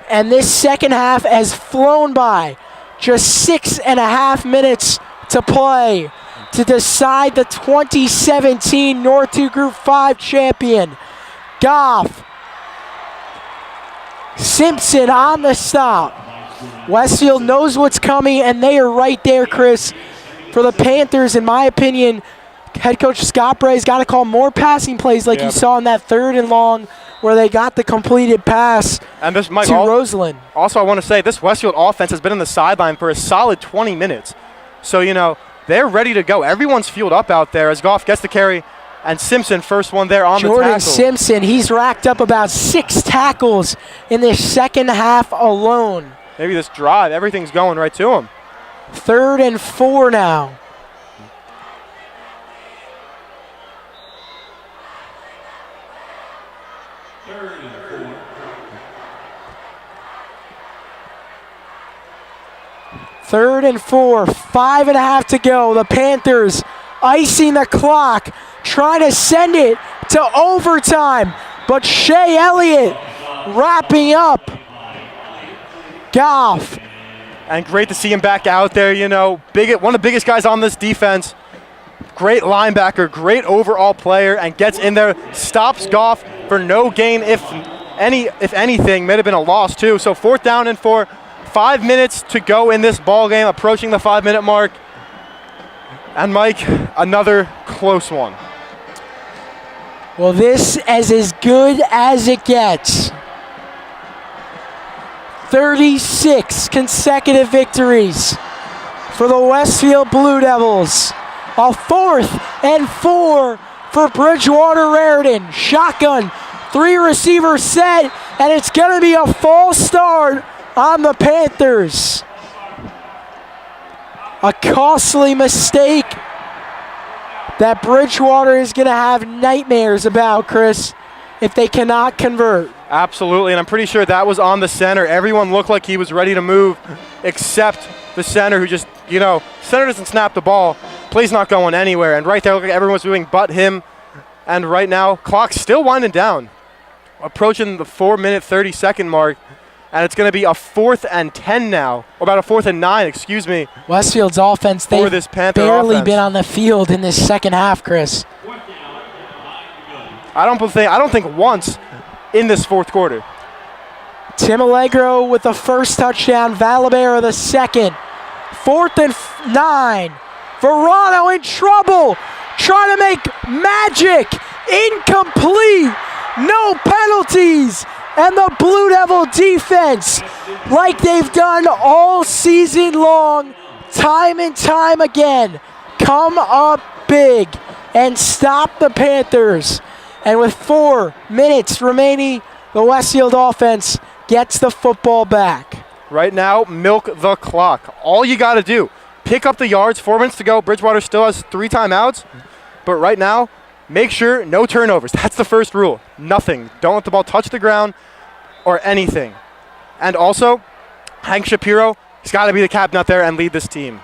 And this second half has flown by. Just 6.5 minutes to play to decide the 2017 North 2 Group 5 champion. Goff, Simpson on the stop. Westfield knows what's coming, and they are right there, Chris. For the Panthers, in my opinion, head coach Scott Bray's got to call more passing plays like you saw in that 3rd and long where they got the completed pass and this, Mike, to Roseland. Also, I want to say this Westfield offense has been on the sideline for a solid 20 minutes. So, they're ready to go. Everyone's fueled up out there as Goff gets the carry, and Simpson, first one there on the tackle. Jordan Simpson, he's racked up about 6 tackles in this second half alone. Maybe this drive, everything's going right to him. 3rd and 4 now. Third and 4, 5.5 to go. The Panthers icing the clock, trying to send it to overtime. But Shea Elliott wrapping up Goff. And great to see him back out there, one of the biggest guys on this defense. Great linebacker, great overall player, and gets in there, stops Goff for no gain, if anything, may have been a loss too. So 4th down and 4. 5 minutes to go in this ball game, approaching the 5-minute mark. And Mike, another close one. Well, this is as good as it gets. 36 consecutive victories for the Westfield Blue Devils. A 4th and 4 for Bridgewater Raritan. Shotgun, 3 receiver set, and it's going to be a false start on the Panthers. A costly mistake that Bridgewater is going to have nightmares about, Chris, if they cannot convert. Absolutely, and I'm pretty sure that was on the center. Everyone looked like he was ready to move, except the center who just, center doesn't snap the ball. Play's not going anywhere, and right there, look like everyone's moving but him. And right now, clock's still winding down, approaching the 4-minute, 30-second mark. And it's going to be a 4th and 10 now, or about a 4th and 9, excuse me. Westfield's offense, they've barely been on the field in this second half, Chris. I don't think once in this 4th quarter. Tim Allegro with the first touchdown, Valabera the second. 4th and 9. Verano in trouble, trying to make magic. Incomplete, no penalties. And the Blue Devil defense, like they've done all season long, time and time again, come up big and stop the Panthers. And with 4 minutes remaining, the Westfield offense gets the football back. Right now, milk the clock. All you got to do, pick up the yards. 4 minutes to go. Bridgewater still has 3 timeouts. But right now, make sure no turnovers. That's the first rule. Nothing. Don't let the ball touch the ground or anything. And also, Hank Shapiro, he's got to be the captain out there and lead this team.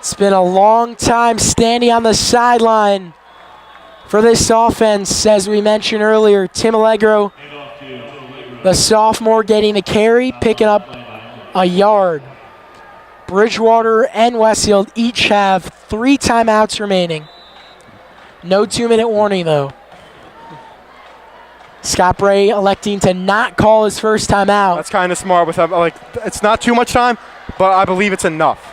It's been a long time standing on the sideline for this offense, as we mentioned earlier. Tim Allegro, the sophomore, getting the carry, picking up a yard. Bridgewater and Westfield each have 3 timeouts remaining. No 2-minute warning, though. Scott Bray electing to not call his first timeout. That's kind of smart. It's not too much time, but I believe it's enough.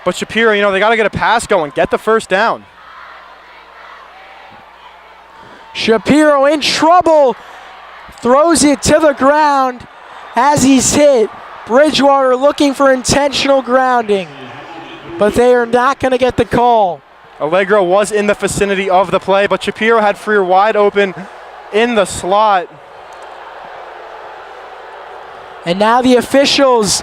But Shapiro, they got to get a pass going. Get the first down. Shapiro in trouble. Throws it to the ground as he's hit. Bridgewater looking for intentional grounding, but they are not going to get the call. Allegro was in the vicinity of the play, but Shapiro had Freer wide open in the slot. And now the officials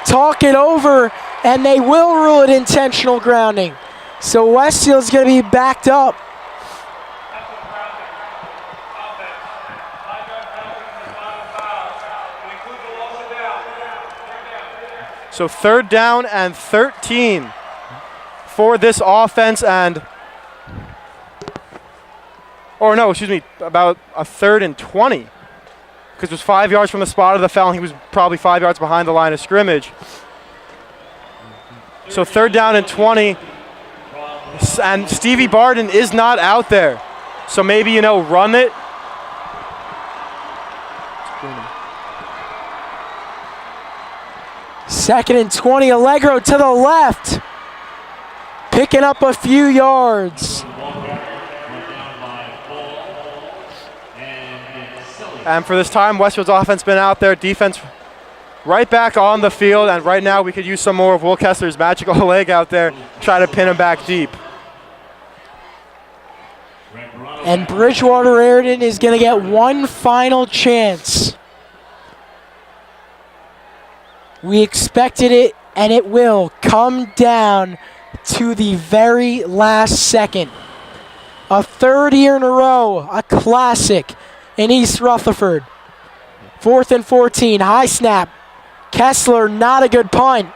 talk it over, and they will rule it intentional grounding. So Westfield's going to be backed up. So 3rd down and 13 for this offense, about a 3rd and 20, because it was 5 yards from the spot of the foul, and he was probably 5 yards behind the line of scrimmage. So 3rd down and 20, and Stevie Barden is not out there. So maybe, run it. 2nd and 20, Allegro to the left. picking up a few yards. And for this time, Westfield's offense been out there, defense right back on the field, and right now we could use some more of Will Kessler's magical leg out there, try to pin him back deep. And Bridgewater Airden is going to get one final chance. We expected it, and it will come down to the very last second. A third year in a row, a classic in East Rutherford. 4th and 14, high snap. Kessler, not a good punt.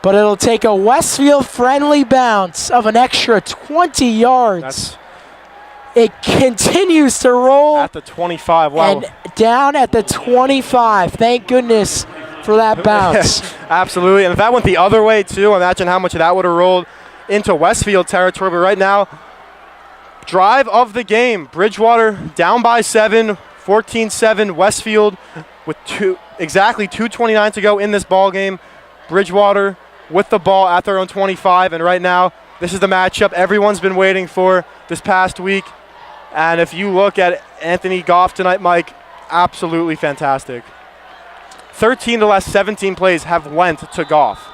But it'll take a Westfield friendly bounce of an extra 20 yards. It continues to roll. At the 25, wow. And down at the 25. Thank goodness for that bounce. Absolutely, and if that went the other way too, imagine how much that would have rolled into Westfield territory. But right now, drive of the game. Bridgewater down by 7, 14-7 Westfield with exactly 2:29 to go in this ball game. Bridgewater with the ball at their own 25, and right now, this is the matchup everyone's been waiting for this past week. And if you look at Anthony Goff tonight, Mike, absolutely fantastic. 13 of the last 17 plays have went to Goff.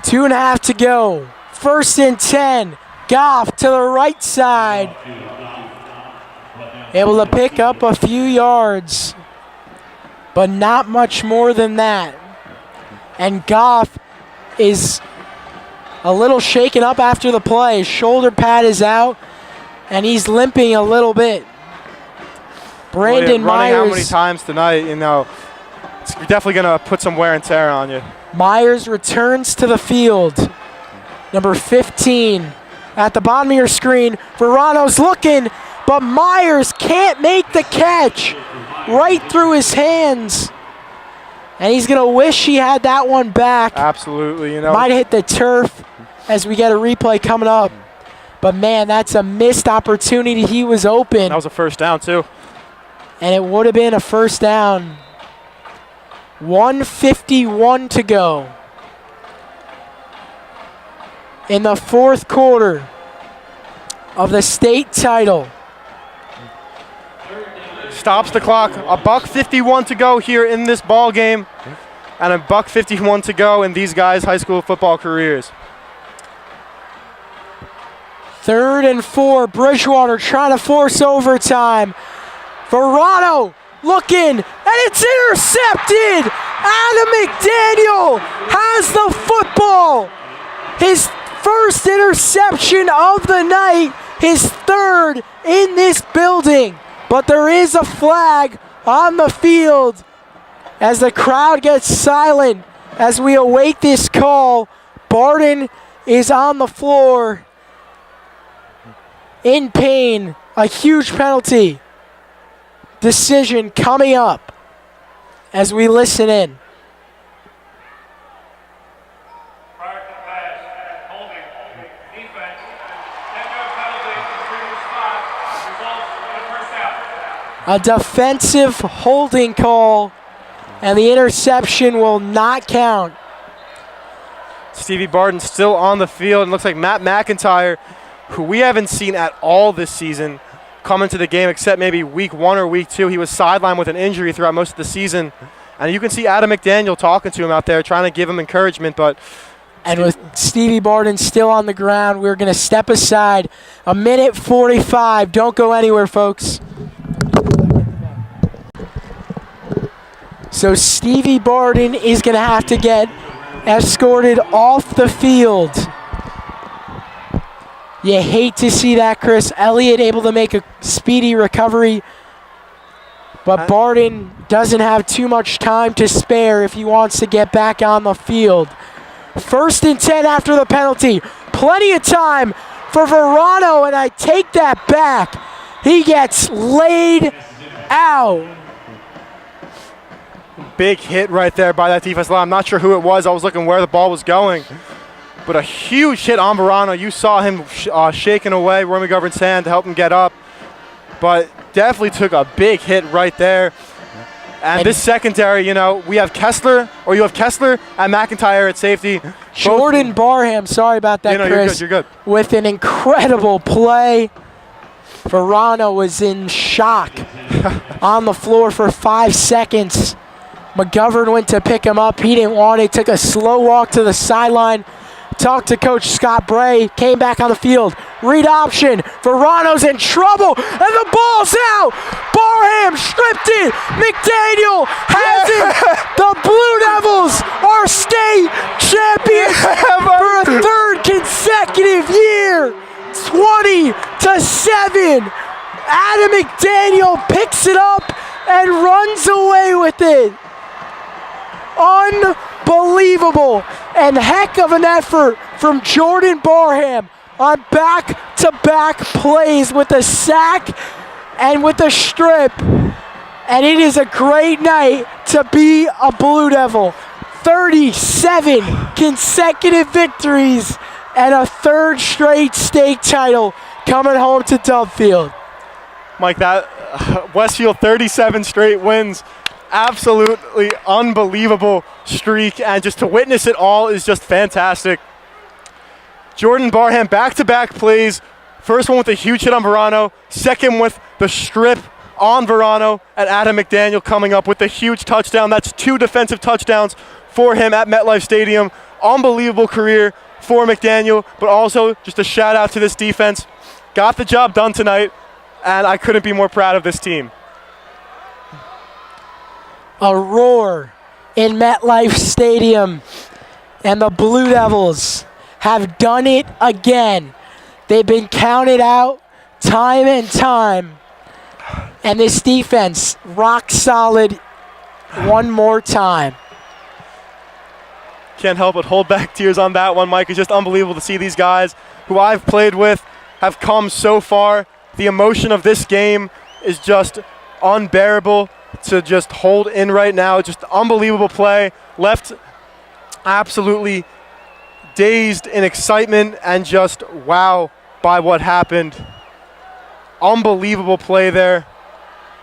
Two and a half to go. 1st and 10. Goff to the right side. Able to pick up a few yards, but not much more than that. And Goff is a little shaken up after the play. His shoulder pad is out, and he's limping a little bit. Brandon Myers. Running how many times tonight, it's definitely going to put some wear and tear on you. Myers returns to the field. Number 15 at the bottom of your screen. Verano's looking, but Myers can't make the catch. Right through his hands. And he's going to wish he had that one back. Absolutely, Might hit the turf as we get a replay coming up. But, man, that's a missed opportunity. He was open. That was a first down, too. And it would have been a first down. 1:51 to go in the 4th quarter of the state title. Stops the clock. $1:51 to go here in this ball game, and $1:51 to go in these guys' high school football careers. 3rd and 4. Bridgewater trying to force overtime. Verano looking, and it's intercepted. Adam McDaniel has the football. His first interception of the night, his 3rd in this building. But there is a flag on the field as the crowd gets silent as we await this call. Barden is on the floor in pain. A huge penalty decision coming up as we listen in. A defensive holding call, and the interception will not count. Stevie Barton still on the field, and looks like Matt McIntyre, who we haven't seen at all this season, come into the game except maybe week 1 or week 2. He was sidelined with an injury throughout most of the season. And you can see Adam McDaniel talking to him out there, trying to give him encouragement, but... And with Stevie Barton still on the ground, we're going to step aside. 1:45. Don't go anywhere, folks. So Stevie Barton is going to have to get escorted off the field. You hate to see that, Chris. Elliott able to make a speedy recovery, but Barton doesn't have too much time to spare if he wants to get back on the field. 1st and 10 after the penalty. Plenty of time for Verano, and I take that back. He gets laid out. Big hit right there by that defense line. I'm not sure who it was. I was looking where the ball was going. but a huge hit on Verano. You saw him shaking away Roy McGovern's hand to help him get up, but definitely took a big hit right there. And this secondary, you know, you have Kessler and McIntyre at safety. Jordan Barham, sorry about that, Chris. You're good. With an incredible play. Verano was in shock on the floor for 5 seconds. McGovern went to pick him up. He didn't want it. Took a slow walk to the sideline. Talked to Coach Scott Bray. Came back on the field. Read option. Verano's in trouble. And the ball's out. Barham stripped it. McDaniel has it. The Blue Devils are state champions for a third consecutive year. 20-7. Adam McDaniel picks it up and runs away with it. Unbelievable and heck of an effort from Jordan Barham on back-to-back plays with a sack and with a strip. And it is a great night to be a Blue Devil. 37 consecutive victories and a third straight state title coming home to Duffield. Mike, that Westfield 37 straight wins. Absolutely unbelievable streak, and just to witness it all is just fantastic. Jordan Barham, back-to-back plays. First one with a huge hit on Verano. Second with the strip on Verano, and Adam McDaniel coming up with a huge touchdown. That's 2 defensive touchdowns for him at MetLife Stadium. Unbelievable career for McDaniel, but also just a shout out to this defense. Got the job done tonight, and I couldn't be more proud of this team. A roar in MetLife Stadium, and the Blue Devils have done it again. They've been counted out time and time, and this defense rock solid one more time. Can't help but hold back tears on that one, Mike. It's just unbelievable to see these guys who I've played with have come so far. The emotion of this game is just unbearable to just hold in right now. Just unbelievable play. Left absolutely dazed in excitement and just wow by what happened. Unbelievable play there.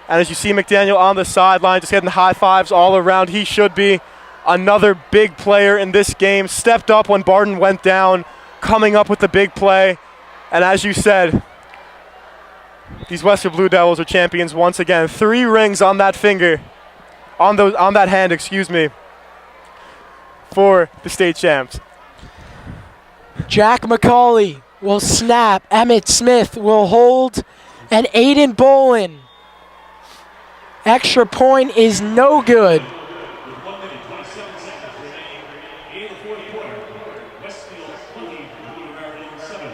And as you see McDaniel on the sideline, just getting the high fives all around. He should be another big player in this game. Stepped up when Barton went down, coming up with the big play. And as you said, these Westfield Blue Devils are champions once again. 3 rings on that finger, on that hand, for the state champs. Jack McCauley will snap. Emmett Smith will hold. And Aiden Bolin. Extra point is no good. With 1 minute 27 seconds remaining in the fourth quarter, Westfield 20, Blue Devils 7.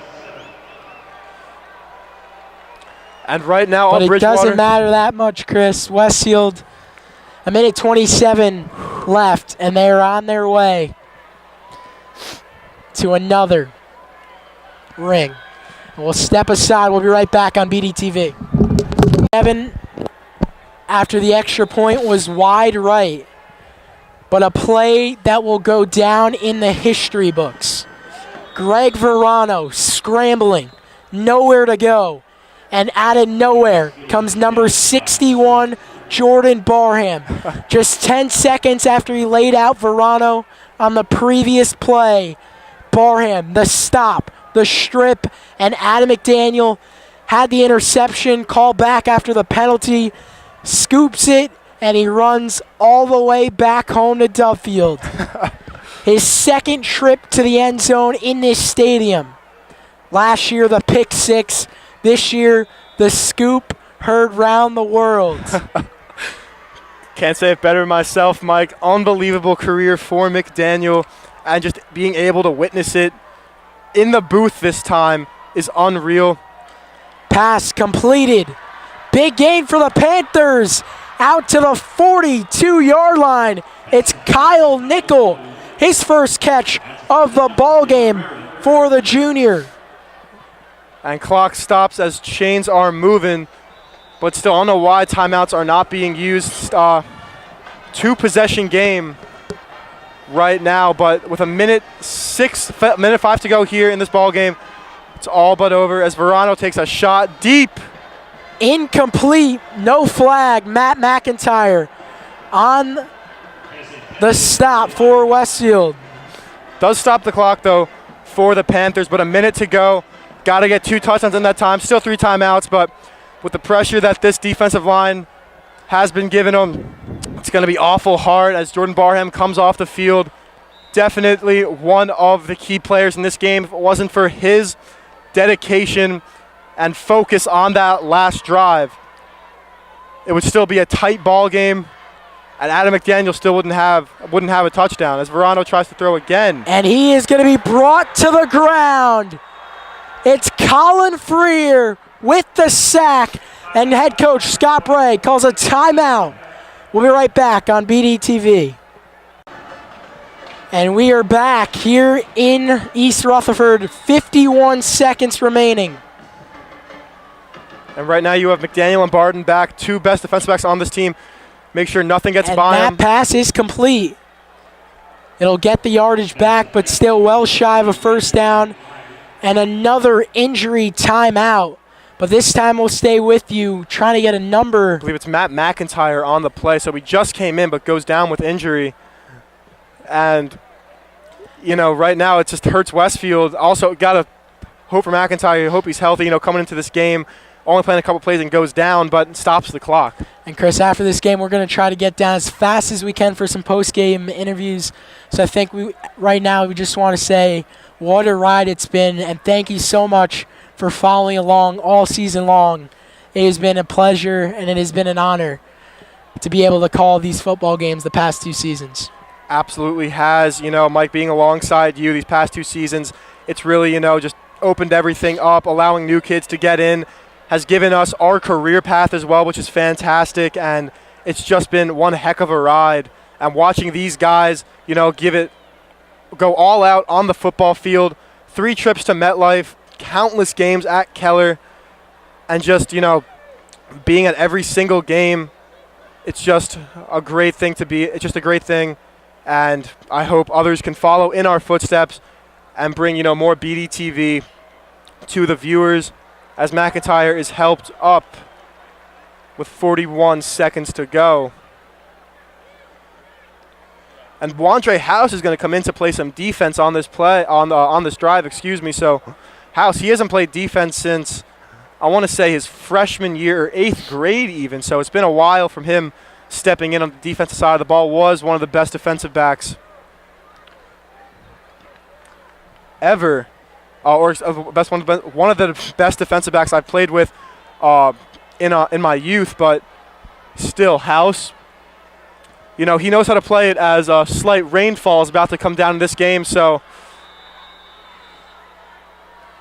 And right now But on it Bridgewater, doesn't matter that much, Chris. Westfield, 1:27 left, and they're on their way to another ring. We'll step aside. We'll be right back on BDTV. 7 after the extra point was wide right, but a play that will go down in the history books. Greg Verano scrambling, nowhere to go. And out of nowhere comes number 61, Jordan Barham. Just 10 seconds after he laid out Verano on the previous play. Barham, the stop, the strip, and Adam McDaniel had the interception, called back after the penalty, scoops it, and he runs all the way back home to Duffield. His second trip to the end zone in this stadium. Last year, the pick 6. This year, the scoop heard round the world. can't say it better myself, Mike. Unbelievable career for McDaniel, and just being able to witness it in the booth this time is unreal. Pass completed. Big gain for the Panthers. Out to the 42-yard line. It's Kyle Nickel. His first catch of the ball game for the junior. And clock stops as chains are moving, but still, I don't know why timeouts are not being used. 2-possession game right now, but with minute 5 to go here in this ball game, it's all but over as Verano takes a shot deep. Incomplete, no flag. Matt McIntyre on the stop for Westfield. Does stop the clock, though, for the Panthers, but a minute to go. Got to get 2 touchdowns in that time. Still 3 timeouts, but with the pressure that this defensive line has been given them, it's going to be awful hard as Jordan Barham comes off the field. Definitely one of the key players in this game. If it wasn't for his dedication and focus on that last drive, it would still be a tight ball game, and Adam McDaniel still wouldn't have a touchdown as Verano tries to throw again. And he is going to be brought to the ground. It's Colin Freer with the sack, and head coach Scott Bray calls a timeout. We'll be right back on BDTV. And we are back here in East Rutherford, 51 seconds remaining. And right now you have McDaniel and Barden back, 2 best defensive backs on this team. Make sure nothing gets by them. And that pass is complete. It'll get the yardage back, but still well shy of a first down. And another injury timeout. But this time we'll stay with you, trying to get a number. I believe it's Matt McIntyre on the play, so he just came in but goes down with injury. And, right now it just hurts Westfield. Also, got to hope for McIntyre, hope he's healthy, coming into this game. Only playing a couple plays and goes down, but stops the clock. And, Chris, after this game, we're going to try to get down as fast as we can for some post-game interviews. So I think right now we just want to say what a ride it's been, and thank you so much for following along all season long. It has been a pleasure, and it has been an honor to be able to call these football games the past 2 seasons. Absolutely has. Mike, being alongside you these past 2 seasons, it's really, just opened everything up, allowing new kids to get in, has given us our career path as well, which is fantastic, and it's just been one heck of a ride. And watching these guys, go all out on the football field, 3 trips to MetLife, countless games at Keller, and just, being at every single game, it's just a great thing to be. It's just a great thing, and I hope others can follow in our footsteps and bring, more BDTV to the viewers as McIntyre is helped up with 41 seconds to go. And Wandre House is going to come in to play some defense on this play, on this drive, So House, he hasn't played defense since, I want to say, his freshman year or 8th grade even. So it's been a while from him stepping in on the defensive side of the ball. Was one of the best defensive backs ever. One of the best defensive backs I've played with in my youth, but still, House, he knows how to play it as a slight rainfall is about to come down in this game. So,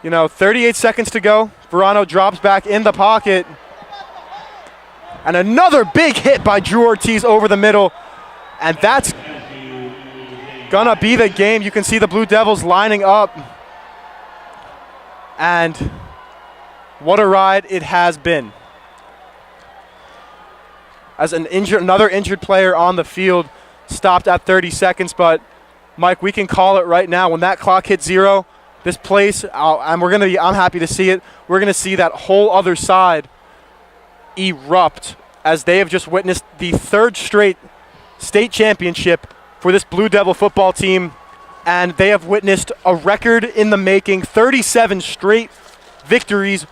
38 seconds to go. Verano drops back in the pocket. And another big hit by Drew Ortiz over the middle. And that's going to be the game. You can see the Blue Devils lining up. And what a ride it has been. As another injured player on the field, stopped at 30 seconds. But, Mike, we can call it right now. When that clock hits 0, this place, and I'm happy to see it, we're going to see that whole other side erupt as they have just witnessed the 3rd straight state championship for this Blue Devil football team. And they have witnessed a record in the making, 37 straight victories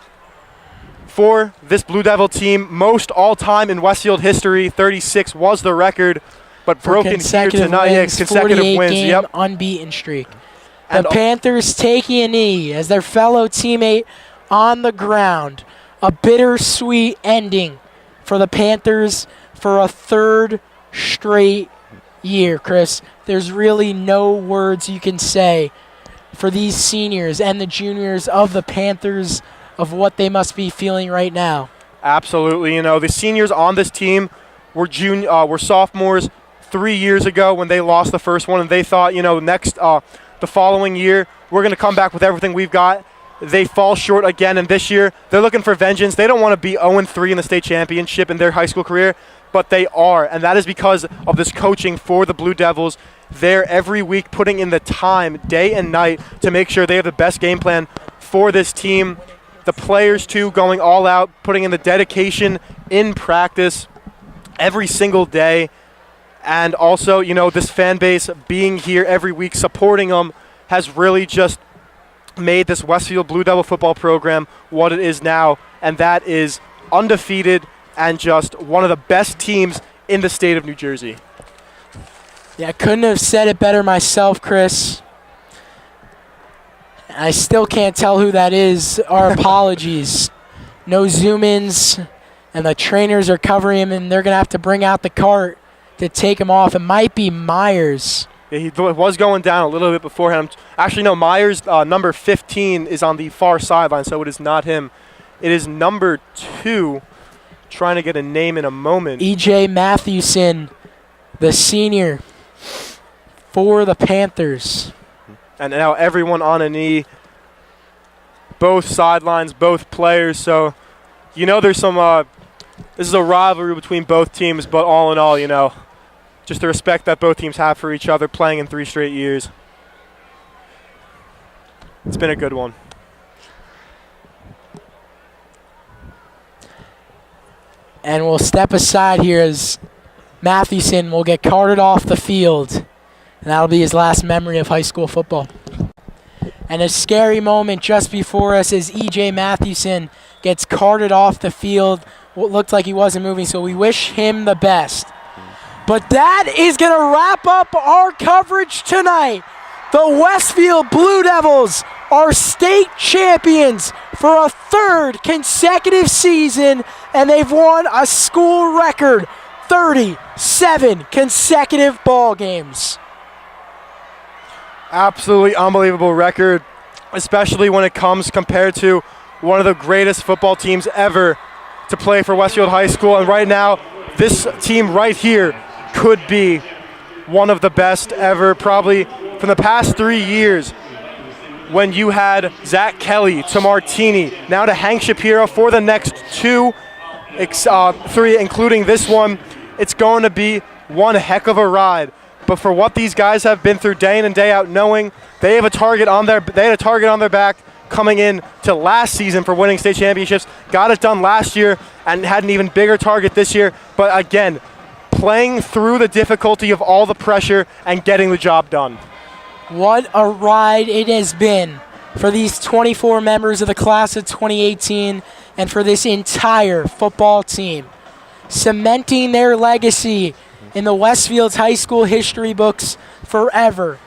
for this Blue Devil team. Most all-time in Westfield history. 36 was the record, but broken here tonight. Consecutive wins. Yep. Unbeaten streak. The Panthers taking a knee as their fellow teammate on the ground. A bittersweet ending for the Panthers for a 3rd straight year, Chris. There's really no words you can say for these seniors and the juniors of the Panthers of what they must be feeling right now. Absolutely. The seniors on this team were sophomores 3 years ago when they lost the first one, and they thought, the following year we're going to come back with everything we've got. They fall short again, and this year they're looking for vengeance. They don't want to be 0-3 in the state championship in their high school career, but they are, and that is because of this coaching for the Blue Devils there every week, putting in the time, day and night, to make sure they have the best game plan for this team. The players, too, going all out, putting in the dedication in practice every single day. And also, this fan base being here every week, supporting them, has really just made this Westfield Blue Devil football program what it is now. And that is undefeated and just one of the best teams in the state of New Jersey. Yeah, I couldn't have said it better myself, Chris. I still can't tell who that is. Our apologies. No zoom-ins, and the trainers are covering him, and they're going to have to bring out the cart to take him off. It might be Myers. Yeah, he was going down a little bit beforehand. Actually, no, Myers, number 15, is on the far sideline, so it is not him. It is number 2, trying to get a name in a moment. E.J. Mathewson, the senior for the Panthers. And now everyone on a knee, both sidelines, both players. So, there's some, this is a rivalry between both teams, but all in all, just the respect that both teams have for each other, playing in 3 straight years. It's been a good one. And we'll step aside here as Mathewson will get carted off the field. And that'll be his last memory of high school football. And a scary moment just before us as E.J. Mathewson gets carted off the field. What looked like he wasn't moving, so we wish him the best. But that is going to wrap up our coverage tonight. The Westfield Blue Devils are state champions for a 3rd consecutive season, and they've won a school record 37 consecutive ball games. Absolutely unbelievable record, especially when it comes compared to one of the greatest football teams ever to play for Westfield High School. And right now, this team right here could be one of the best ever, probably from the past 3 years, when you had Zach Kelly to Martini, now to Hank Shapiro for the next 3, including this one. It's going to be one heck of a ride. But for what these guys have been through day in and day out, knowing they had a target on their back coming in to last season for winning state championships, got it done last year and had an even bigger target this year. But again, playing through the difficulty of all the pressure and getting the job done. What a ride it has been for these 24 members of the class of 2018 and for this entire football team, cementing their legacy in the Westfield's high school history books forever.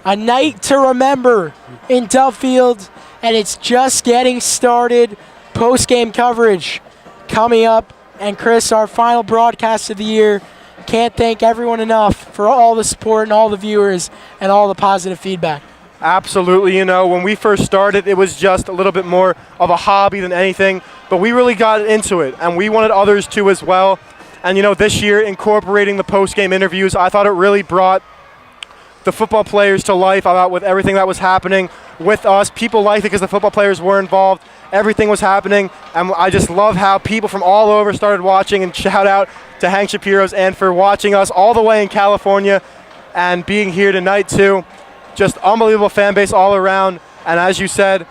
A night to remember in Duffield, and it's just getting started. Post-game coverage coming up. And Chris, our final broadcast of the year. Can't thank everyone enough for all the support and all the viewers and all the positive feedback. Absolutely. When we first started, it was just a little bit more of a hobby than anything, but we really got into it, and we wanted others to as well. And, this year, incorporating the post-game interviews, I thought it really brought the football players to life. I thought with everything that was happening with us, people liked it because the football players were involved. Everything was happening, and I just love how people from all over started watching, and shout out to Hank Shapiro's and for watching us all the way in California and being here tonight too. Just unbelievable fan base all around, and as you said,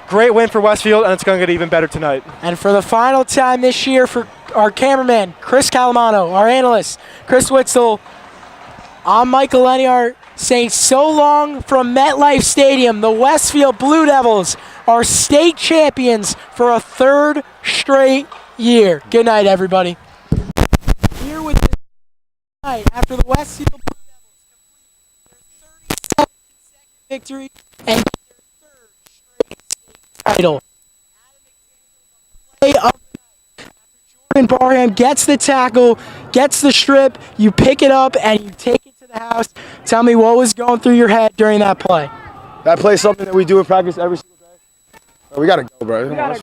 great win for Westfield, and it's going to get even better tonight. And for the final time this year for our cameraman, Chris Calamano, our analyst, Chris Witzel, I'm Michael Leniart saying so long from MetLife Stadium. The Westfield Blue Devils are state champions for a 3rd straight year. Good night, everybody. Here with the night after the Westfield Blue Devils complete their 37th consecutive victory and get their 3rd straight state title. Play of the night. After Jordan Barham gets the tackle, gets the strip, you pick it up and you take it to the house. Tell me what was going through your head during that play. That play is something that we do in practice every single day. We gotta go, bro.